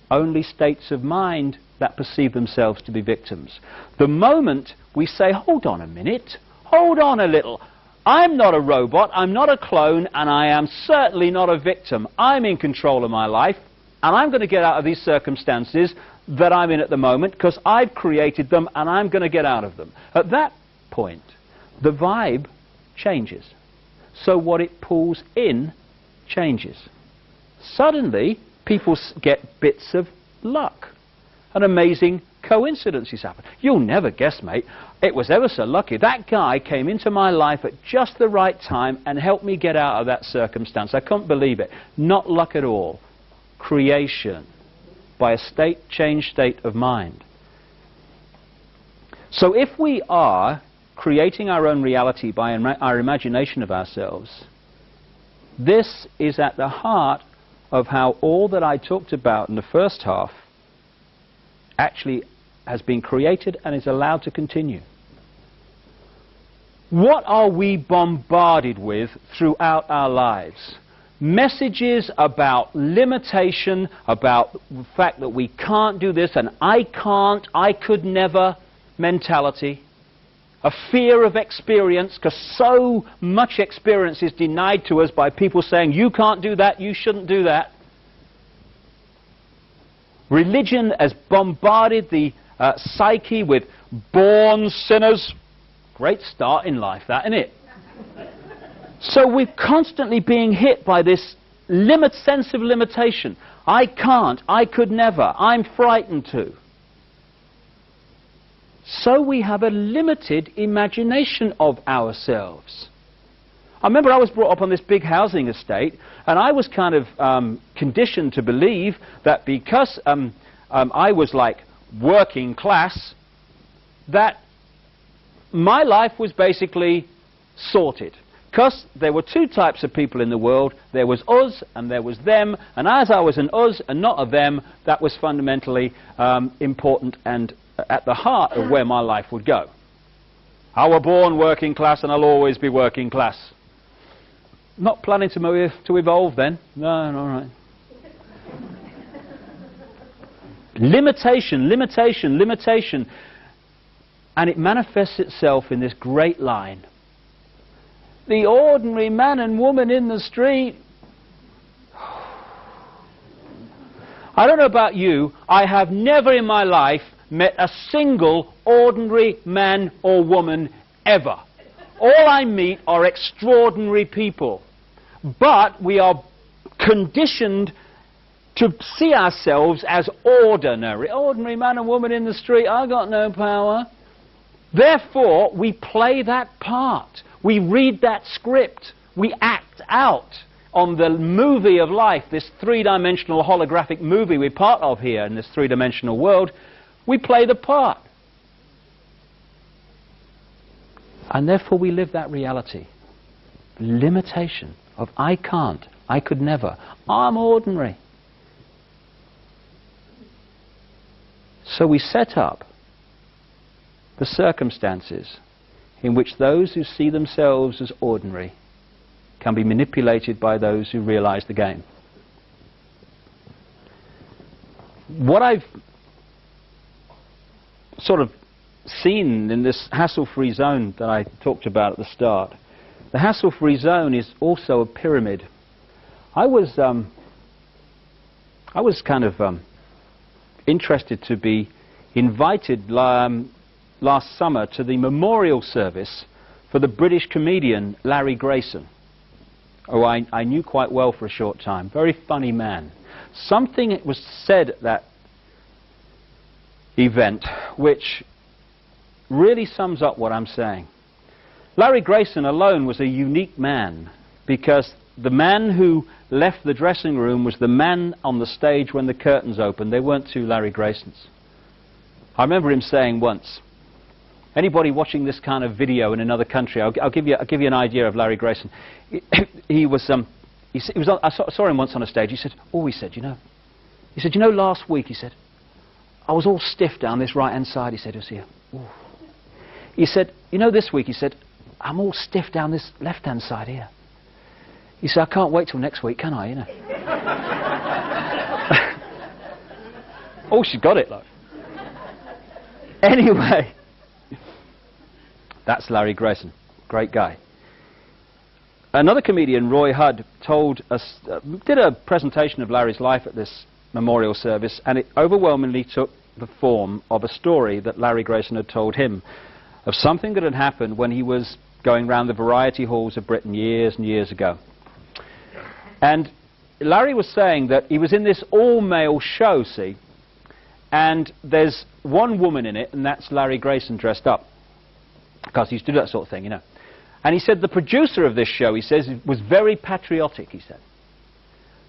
only states of mind that perceive themselves to be victims. The moment we say, hold on a minute, hold on a little, I'm not a robot, I'm not a clone, and I am certainly not a victim. I'm in control of my life, and I'm going to get out of these circumstances that I'm in at the moment because I've created them and I'm going to get out of them. At that point, the vibe changes. So what it pulls in changes. Suddenly, people get bits of luck. And amazing coincidences happen. You'll never guess, mate. It was ever so lucky. That guy came into my life at just the right time and helped me get out of that circumstance. I couldn't believe it. Not luck at all. Creation. By a changed state of mind. So if we are creating our own reality by our imagination of ourselves, this is at the heart of how all that I talked about in the first half actually has been created and is allowed to continue. What are we bombarded with throughout our lives? Messages about limitation, about the fact that we can't do this, and I can't, I could never mentality. A fear of experience, because so much experience is denied to us by people saying, you can't do that, you shouldn't do that. Religion has bombarded the psyche with born sinners. Great start in life, that, isn't it? So we're constantly being hit by this sense of limitation. I can't, I could never, I'm frightened to. So we have a limited imagination of ourselves. I remember I was brought up on this big housing estate, and I was kind of conditioned to believe that because I was like working class, that my life was basically sorted. Because there were two types of people in the world. There was us and there was them, and as I was an us and not a them, that was fundamentally important and at the heart of where my life would go. I was born working class and I'll always be working class. Not planning to evolve then. No, all right. Limitation, limitation, limitation. And it manifests itself in this great line. The ordinary man and woman in the street. I don't know about you, I have never in my life met a single ordinary man or woman ever. All I meet are extraordinary people. But we are conditioned to see ourselves as ordinary. Ordinary man and woman in the street, I got no power. Therefore, we play that part. We read that script. We act out on the movie of life, this three-dimensional holographic movie we're part of here in this three-dimensional world. We play the part. And therefore we live that reality. Limitation of I can't, I could never, I'm ordinary. So we set up the circumstances in which those who see themselves as ordinary can be manipulated by those who realize the game. What I've sort of seen in this hassle-free zone that I talked about at the start, the hassle-free zone is also a pyramid. I was kind of interested to be invited last summer to the memorial service for the British comedian Larry Grayson, who I knew quite well for a short time. Very funny man. Something was said at that event which really sums up what I'm saying. Larry Grayson alone was a unique man, because the man who left the dressing room was the man on the stage when the curtains opened. There weren't two Larry Graysons. I remember him saying once, anybody watching this kind of video in another country, I'll give you an idea of Larry Grayson. I saw him once on a stage. He said, you know, last week, he said, I was all stiff down this right-hand side. He said, it was here. Ooh. He said, you know, this week, he said, I'm all stiff down this left-hand side here. He said, I can't wait till next week, can I, you know? Oh, she got it, look. Anyway, that's Larry Grayson, great guy. Another comedian, Roy Hudd, did a presentation of Larry's life at this memorial service, and it overwhelmingly took the form of a story that Larry Grayson had told him of something that had happened when he was going round the variety halls of Britain years and years ago. And Larry was saying that he was in this all-male show, see, and there's one woman in it, and that's Larry Grayson dressed up, because he used to do that sort of thing, you know. And he said the producer of this show, he says, was very patriotic, he said.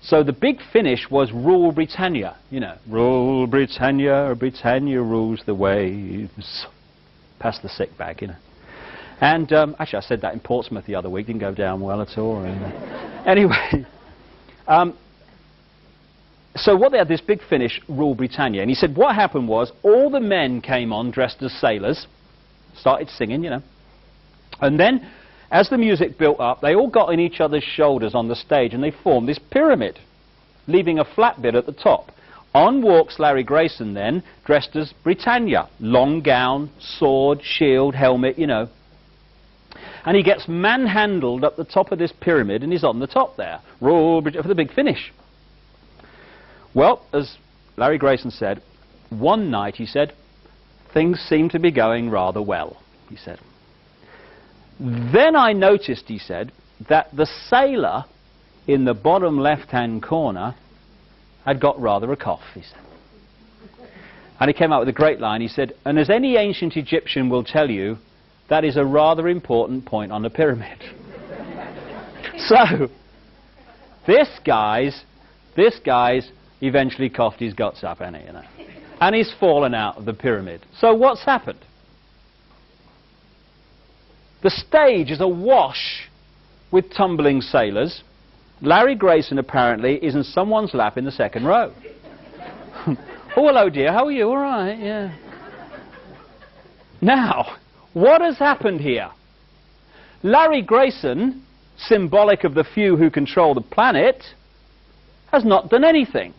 So the big finish was Rule Britannia, you know. Rule Britannia, Britannia rules the waves. Past the sick bag, you know. And actually I said that in Portsmouth the other week, didn't go down well at all. Anyway, so what they had, this big finish, Rule Britannia. And he said what happened was all the men came on dressed as sailors, started singing, you know. And then, as the music built up, they all got on each other's shoulders on the stage and they formed this pyramid, leaving a flat bit at the top. On walks Larry Grayson then, dressed as Britannia. Long gown, sword, shield, helmet, you know. And he gets manhandled up the top of this pyramid and he's on the top there. Rule for the big finish. Well, as Larry Grayson said, one night, he said, things seemed to be going rather well, he said. Then I noticed, he said, that the sailor in the bottom left-hand corner had got rather a cough, he said. And he came out with a great line. He said, and as any ancient Egyptian will tell you, that is a rather important point on the pyramid. So, this guy's eventually coughed his guts up, hasn't he, you know? And he's fallen out of the pyramid. So what's happened? The stage is awash with tumbling sailors. Larry Grayson apparently is in someone's lap in the second row. Oh, hello dear, how are you? All right, yeah. Now, what has happened here? Larry Grayson, symbolic of the few who control the planet, has not done anything.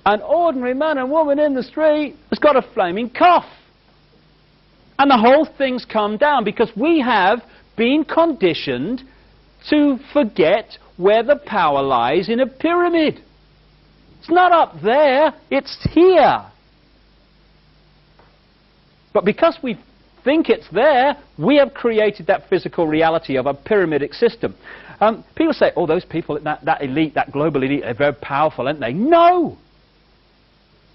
An ordinary man and woman in the street has got a flaming cough. And the whole thing's come down because we have been conditioned to forget where the power lies in a pyramid. It's not up there, it's here. But because we think it's there, we have created that physical reality of a pyramidic system. People say, oh, those people, that elite, that global elite, they're very powerful, aren't they? No!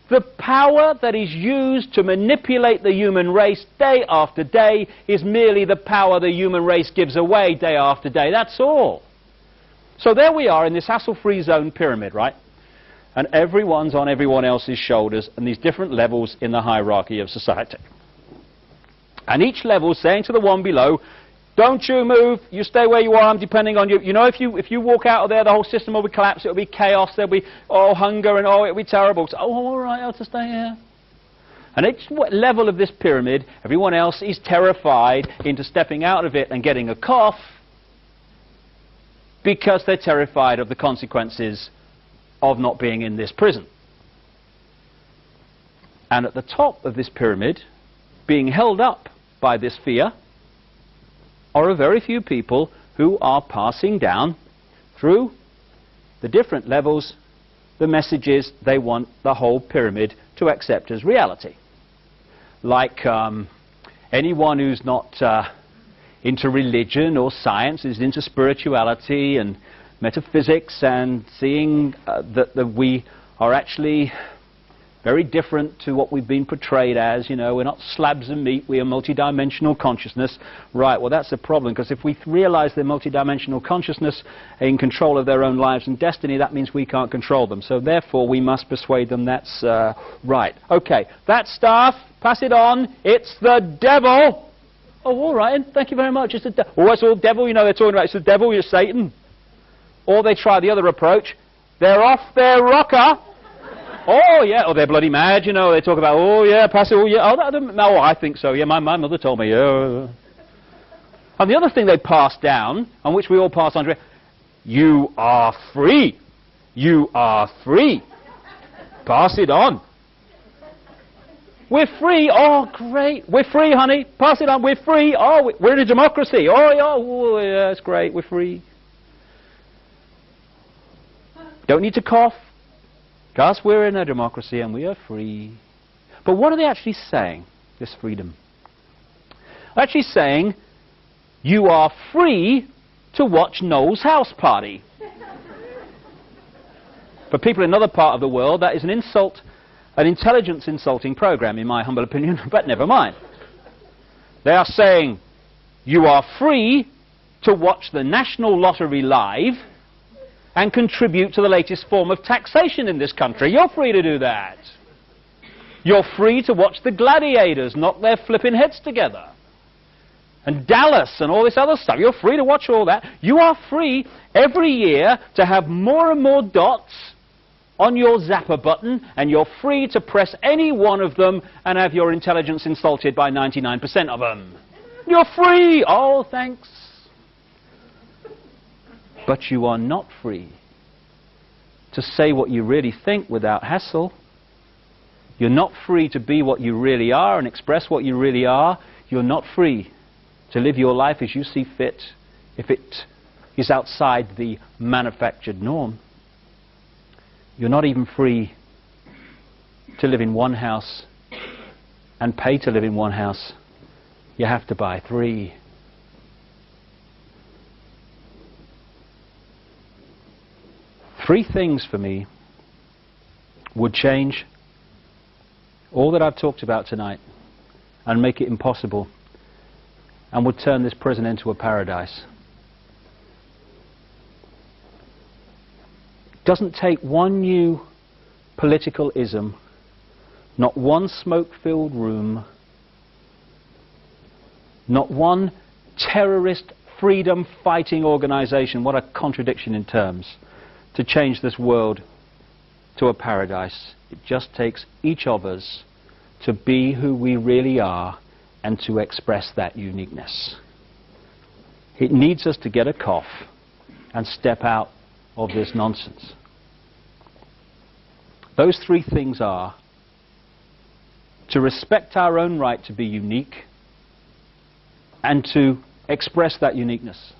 The power that is used to manipulate the human race day after day is merely the power the human race gives away day after day. That's all. So there we are in this hassle-free zone pyramid, right? And everyone's on everyone else's shoulders and these different levels in the hierarchy of society. And each level saying to the one below, don't you move, you stay where you are, I'm depending on you. You know, if you walk out of there, the whole system will be collapsed, it'll be chaos, there'll be, oh, hunger, and oh, it'll be terrible. So, oh, all right, I'll have to stay here. And each level of this pyramid, everyone else is terrified into stepping out of it and getting a cough because they're terrified of the consequences of not being in this prison. And at the top of this pyramid, being held up by this fear, are a very few people who are passing down through the different levels the messages they want the whole pyramid to accept as reality. Like anyone who's not into religion or science is into spirituality and metaphysics and seeing that we are actually very different to what we've been portrayed as, you know, we're not slabs of meat, we are multidimensional consciousness. Right, well that's a problem, because if we realize they're multidimensional consciousness in control of their own lives and destiny, that means we can't control them. So therefore we must persuade them that's right. Okay, that stuff, pass it on, it's the devil. Oh, all right, thank you very much, it's the devil. Oh, it's all devil, you know, they're talking about it's the devil, you're Satan. Or they try the other approach, they're off their rocker. Oh, yeah, oh, they're bloody mad, you know, they talk about, oh, yeah, pass it, oh, yeah, oh, no, I think so, yeah, my mother told me, yeah. And the other thing they pass down, on which we all pass on, you are free. You are free. Pass it on. We're free. Oh, great. We're free, honey. Pass it on. We're free. Oh, we're in a democracy. Oh, yeah, that's great. We're free. Don't need to cough, because we're in a democracy and we are free. But what are they actually saying, this freedom? They're actually saying, you are free to watch Noel's house party. For people in another part of the world, that is an insult, an intelligence-insulting program, in my humble opinion, but never mind. They are saying, you are free to watch the National Lottery live and contribute to the latest form of taxation in this country. You're free to do that. You're free to watch the gladiators knock their flipping heads together. And Dallas and all this other stuff. You're free to watch all that. You are free every year to have more and more dots on your zapper button, and you're free to press any one of them and have your intelligence insulted by 99% of them. You're free! Oh, thanks. But you are not free to say what you really think without hassle. You're not free to be what you really are and express what you really are. You're not free to live your life as you see fit if it is outside the manufactured norm. You're not even free to live in one house and pay to live in one house. You have to buy 3. Three things for me would change all that I've talked about tonight and make it impossible, and would turn this prison into a paradise. It doesn't take one new political ism, not one smoke-filled room, not one terrorist freedom-fighting organization, what a contradiction in terms, to change this world to a paradise. It just takes each of us to be who we really are and to express that uniqueness. It needs us to get a cough and step out of this nonsense. Those 3 things are to respect our own right to be unique and to express that uniqueness.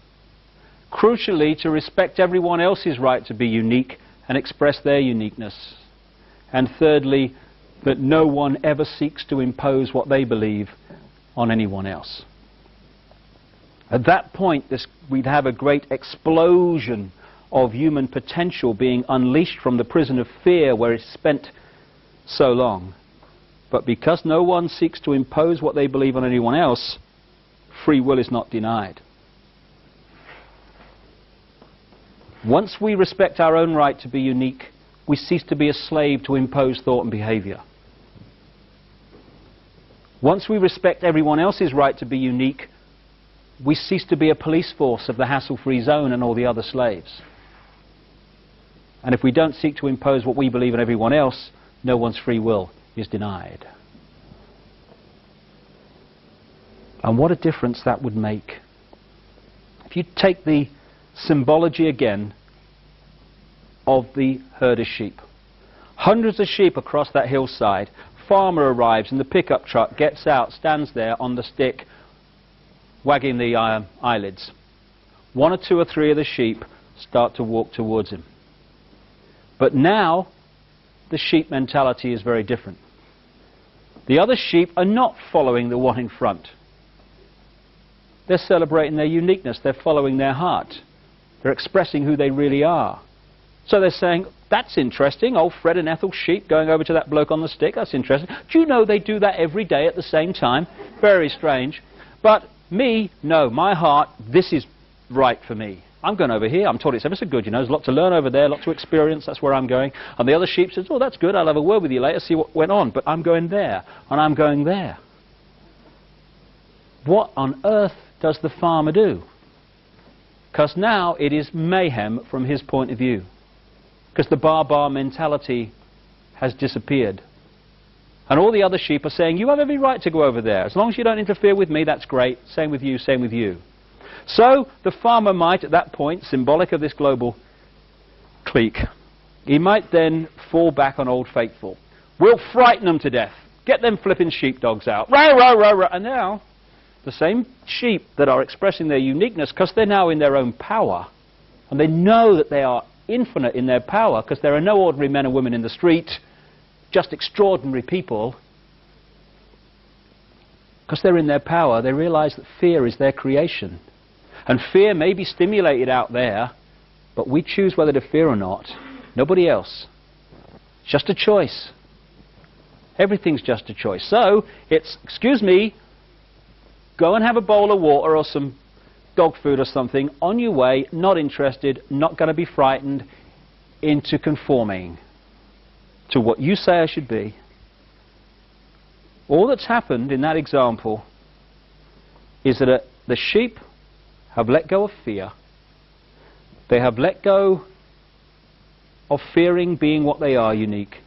Crucially, to respect everyone else's right to be unique and express their uniqueness. And thirdly, that no one ever seeks to impose what they believe on anyone else. At that point, we'd have a great explosion of human potential being unleashed from the prison of fear where it's spent so long. But because no one seeks to impose what they believe on anyone else, free will is not denied. Once we respect our own right to be unique, we cease to be a slave to imposed thought and behavior. Once we respect everyone else's right to be unique, we cease to be a police force of the hassle-free zone and all the other slaves. And if we don't seek to impose what we believe on everyone else, no one's free will is denied. And what a difference that would make. If you take the symbology again of the herd of sheep. Hundreds of sheep across that hillside. Farmer arrives in the pickup truck, gets out, stands there on the stick, wagging the eyelids. 1 or 2 or 3 of the sheep start to walk towards him. But now, the sheep mentality is very different. The other sheep are not following the one in front. They're celebrating their uniqueness. They're following their heart. They're expressing who they really are. So they're saying, that's interesting, old Fred and Ethel sheep going over to that bloke on the stick, that's interesting. Do you know they do that every day at the same time? Very strange. But me, no, my heart, this is right for me. I'm going over here, I'm told it's ever so good, you know, there's a lot to learn over there, a lot to experience, that's where I'm going. And the other sheep says, oh, that's good, I'll have a word with you later, see what went on. But I'm going there, and I'm going there. What on earth does the farmer do? Because now it is mayhem from his point of view. Because the bar mentality has disappeared. And all the other sheep are saying, you have every right to go over there. As long as you don't interfere with me, that's great. Same with you, same with you. So the farmer might, at that point, symbolic of this global clique, he might then fall back on Old Faithful. We'll frighten them to death. Get them flipping sheepdogs out. Row, row, row, row. And now, the same sheep that are expressing their uniqueness, because they're now in their own power, and they know that they are infinite in their power, because there are no ordinary men and women in the street, just extraordinary people. Because they're in their power, they realize that fear is their creation. And fear may be stimulated out there, but we choose whether to fear or not. Nobody else. It's just a choice. Everything's just a choice. So, it's, excuse me, go and have a bowl of water or some dog food or something, on your way, not interested, not going to be frightened into conforming to what you say I should be. All that's happened in that example is that the sheep have let go of fear. They have let go of fearing being what they are, unique.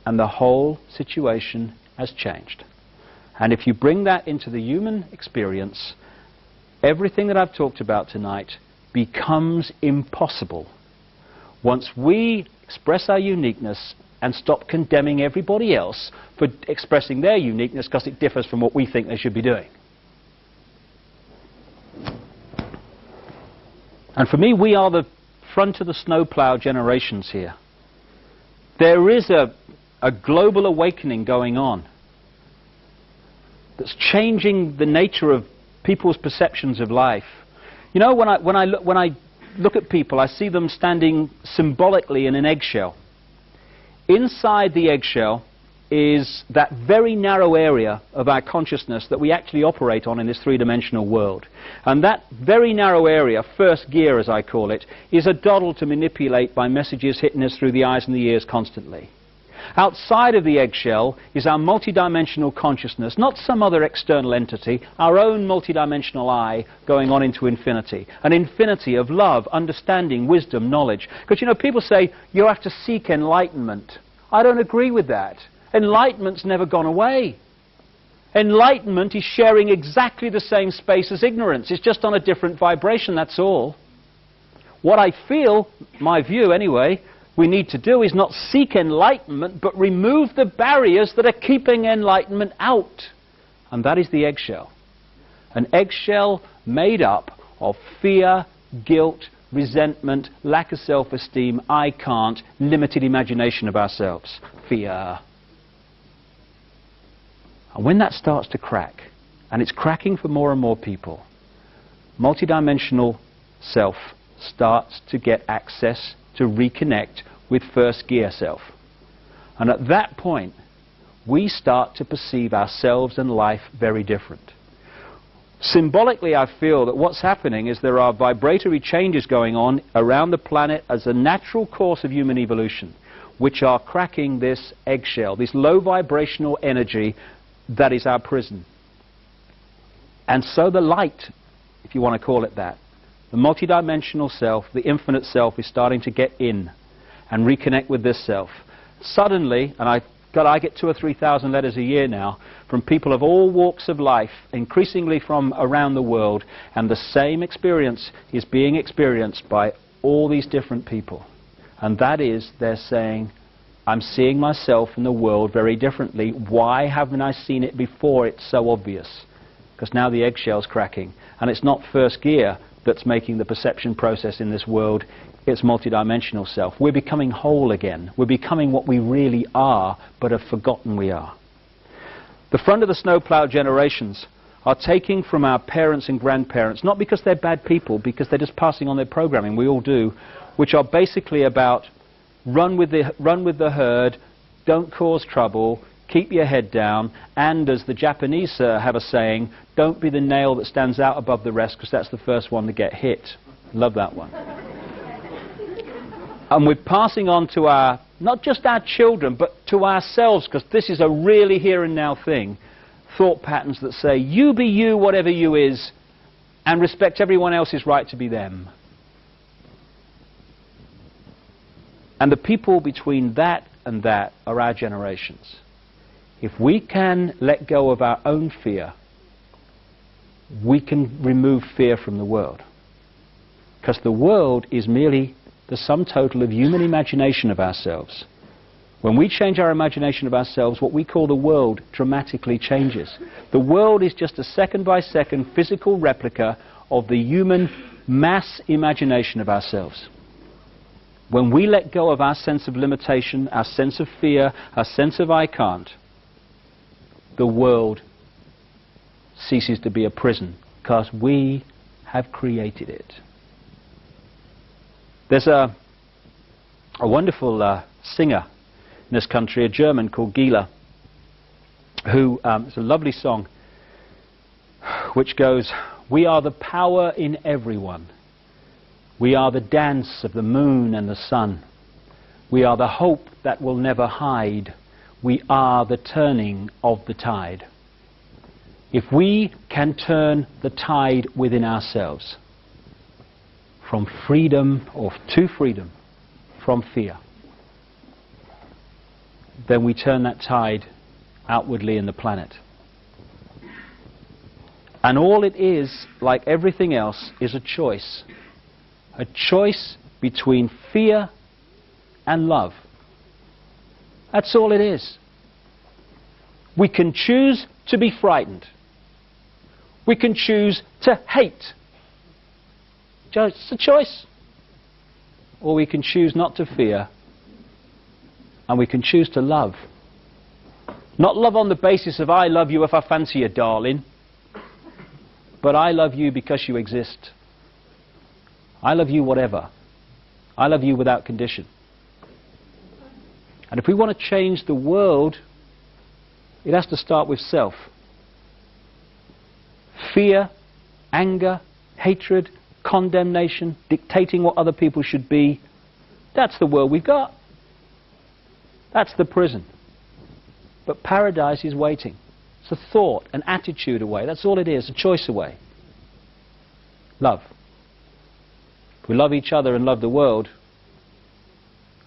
And the whole situation has changed. And if you bring that into the human experience, everything that I've talked about tonight becomes impossible once we express our uniqueness and stop condemning everybody else for expressing their uniqueness because it differs from what we think they should be doing. And for me, we are the front of the snowplow generations here. There is a global awakening going on that's changing the nature of people's perceptions of life. You know, when I look at people, I see them standing symbolically in an eggshell. Inside the eggshell is that very narrow area of our consciousness that we actually operate on in this three-dimensional world. And that very narrow area, first gear as I call it, is a doddle to manipulate by messages hitting us through the eyes and the ears constantly. Outside of the eggshell is our multidimensional consciousness, not some other external entity, our own multidimensional I going on into infinity. An infinity of love, understanding, wisdom, knowledge. Because, you know, people say you have to seek enlightenment. I don't agree with that. Enlightenment's never gone away. Enlightenment is sharing exactly the same space as ignorance. It's just on a different vibration, that's all. What I feel, my view anyway, we need to do is not seek enlightenment, but remove the barriers that are keeping enlightenment out. And that is the eggshell. An eggshell made up of fear, guilt, resentment, lack of self-esteem, I can't, limited imagination of ourselves. Fear. And when that starts to crack, and it's cracking for more and more people, multidimensional self starts to get access to reconnect with first gear self. And at that point, we start to perceive ourselves and life very different. Symbolically, I feel that what's happening is there are vibratory changes going on around the planet as a natural course of human evolution, which are cracking this eggshell, this low vibrational energy that is our prison. And so the light, if you want to call it that, the multidimensional self, the infinite self, is starting to get in and reconnect with this self. Suddenly, and I get 2,000 or 3,000 letters a year now from people of all walks of life, increasingly from around the world, and the same experience is being experienced by all these different people. And that is, they're saying, I'm seeing myself in the world very differently. Why haven't I seen it before? It's so obvious. Because now the eggshell's cracking. And it's not first gear that's making the perception process in this world. It's multidimensional self. We're becoming whole again. We're becoming what we really are, but have forgotten we are. The front of the snowplow generations are taking from our parents and grandparents, not because they're bad people, because they're just passing on their programming, we all do, which are basically about run with the herd, don't cause trouble, keep your head down, and as the Japanese have a saying, don't be the nail that stands out above the rest, because that's the first one to get hit. Love that one. And we're passing on to our, not just our children, but to ourselves, because this is a really here and now thing, thought patterns that say, you be you, whatever you is, and respect everyone else's right to be them. And the people between that and that are our generations. If we can let go of our own fear we can remove fear from the world. Because the world is merely the sum total of human imagination of ourselves. When we change our imagination of ourselves, what we call the world dramatically changes. The world is just a second-by-second physical replica of the human mass imagination of ourselves. When we let go of our sense of limitation, our sense of fear, our sense of I can't, the world ceases to be a prison, because we have created it. There's a wonderful singer in this country, a German called Gila, who, it's a lovely song which goes, "We are the power in everyone. We are the dance of the moon and the sun. We are the hope that will never hide. We are the turning of the tide." If we can turn the tide within ourselves, from freedom or to freedom, from fear, then we turn that tide outwardly in the planet. And all it is, like everything else, is a choice. A choice between fear and love. That's all it is. We can choose to be frightened. We can choose to hate. It's a choice. Or we can choose not to fear, and we can choose to love. Not love on the basis of I love you if I fancy you, darling, but I love you because you exist. I love you whatever. I love you without condition. And if we want to change the world, it has to start with self. Fear, anger, hatred, condemnation, dictating what other people should be, that's the world we've got. That's the prison. But paradise is waiting. It's a thought, an attitude away. That's all it is, a choice away. Love. If we love each other and love the world,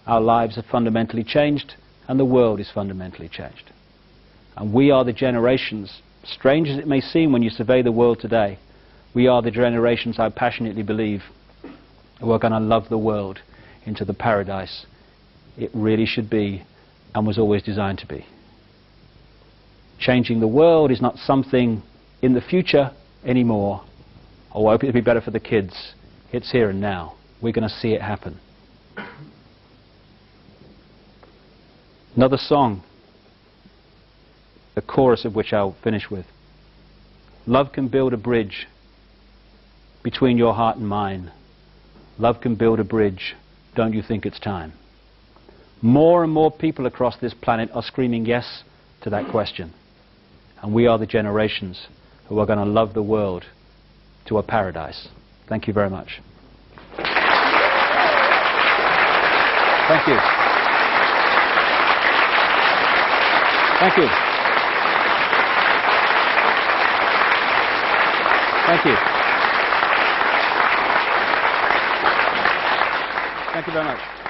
our lives are fundamentally changed, and the world is fundamentally changed. And we are the generations, strange as it may seem when you survey the world today, we are the generations, I passionately believe, who are going to love the world into the paradise it really should be and was always designed to be. Changing the world is not something in the future anymore. Oh, I hope it'll be better for the kids. It's here and now. We're going to see it happen. Another song, the chorus of which I'll finish with. Love can build a bridge between your heart and mine. Love can build a bridge. Don't you think it's time? More and more people across this planet are screaming yes to that question. And we are the generations who are going to love the world to a paradise. Thank you very much. Thank you. Thank you. Thank you. Thank you very much.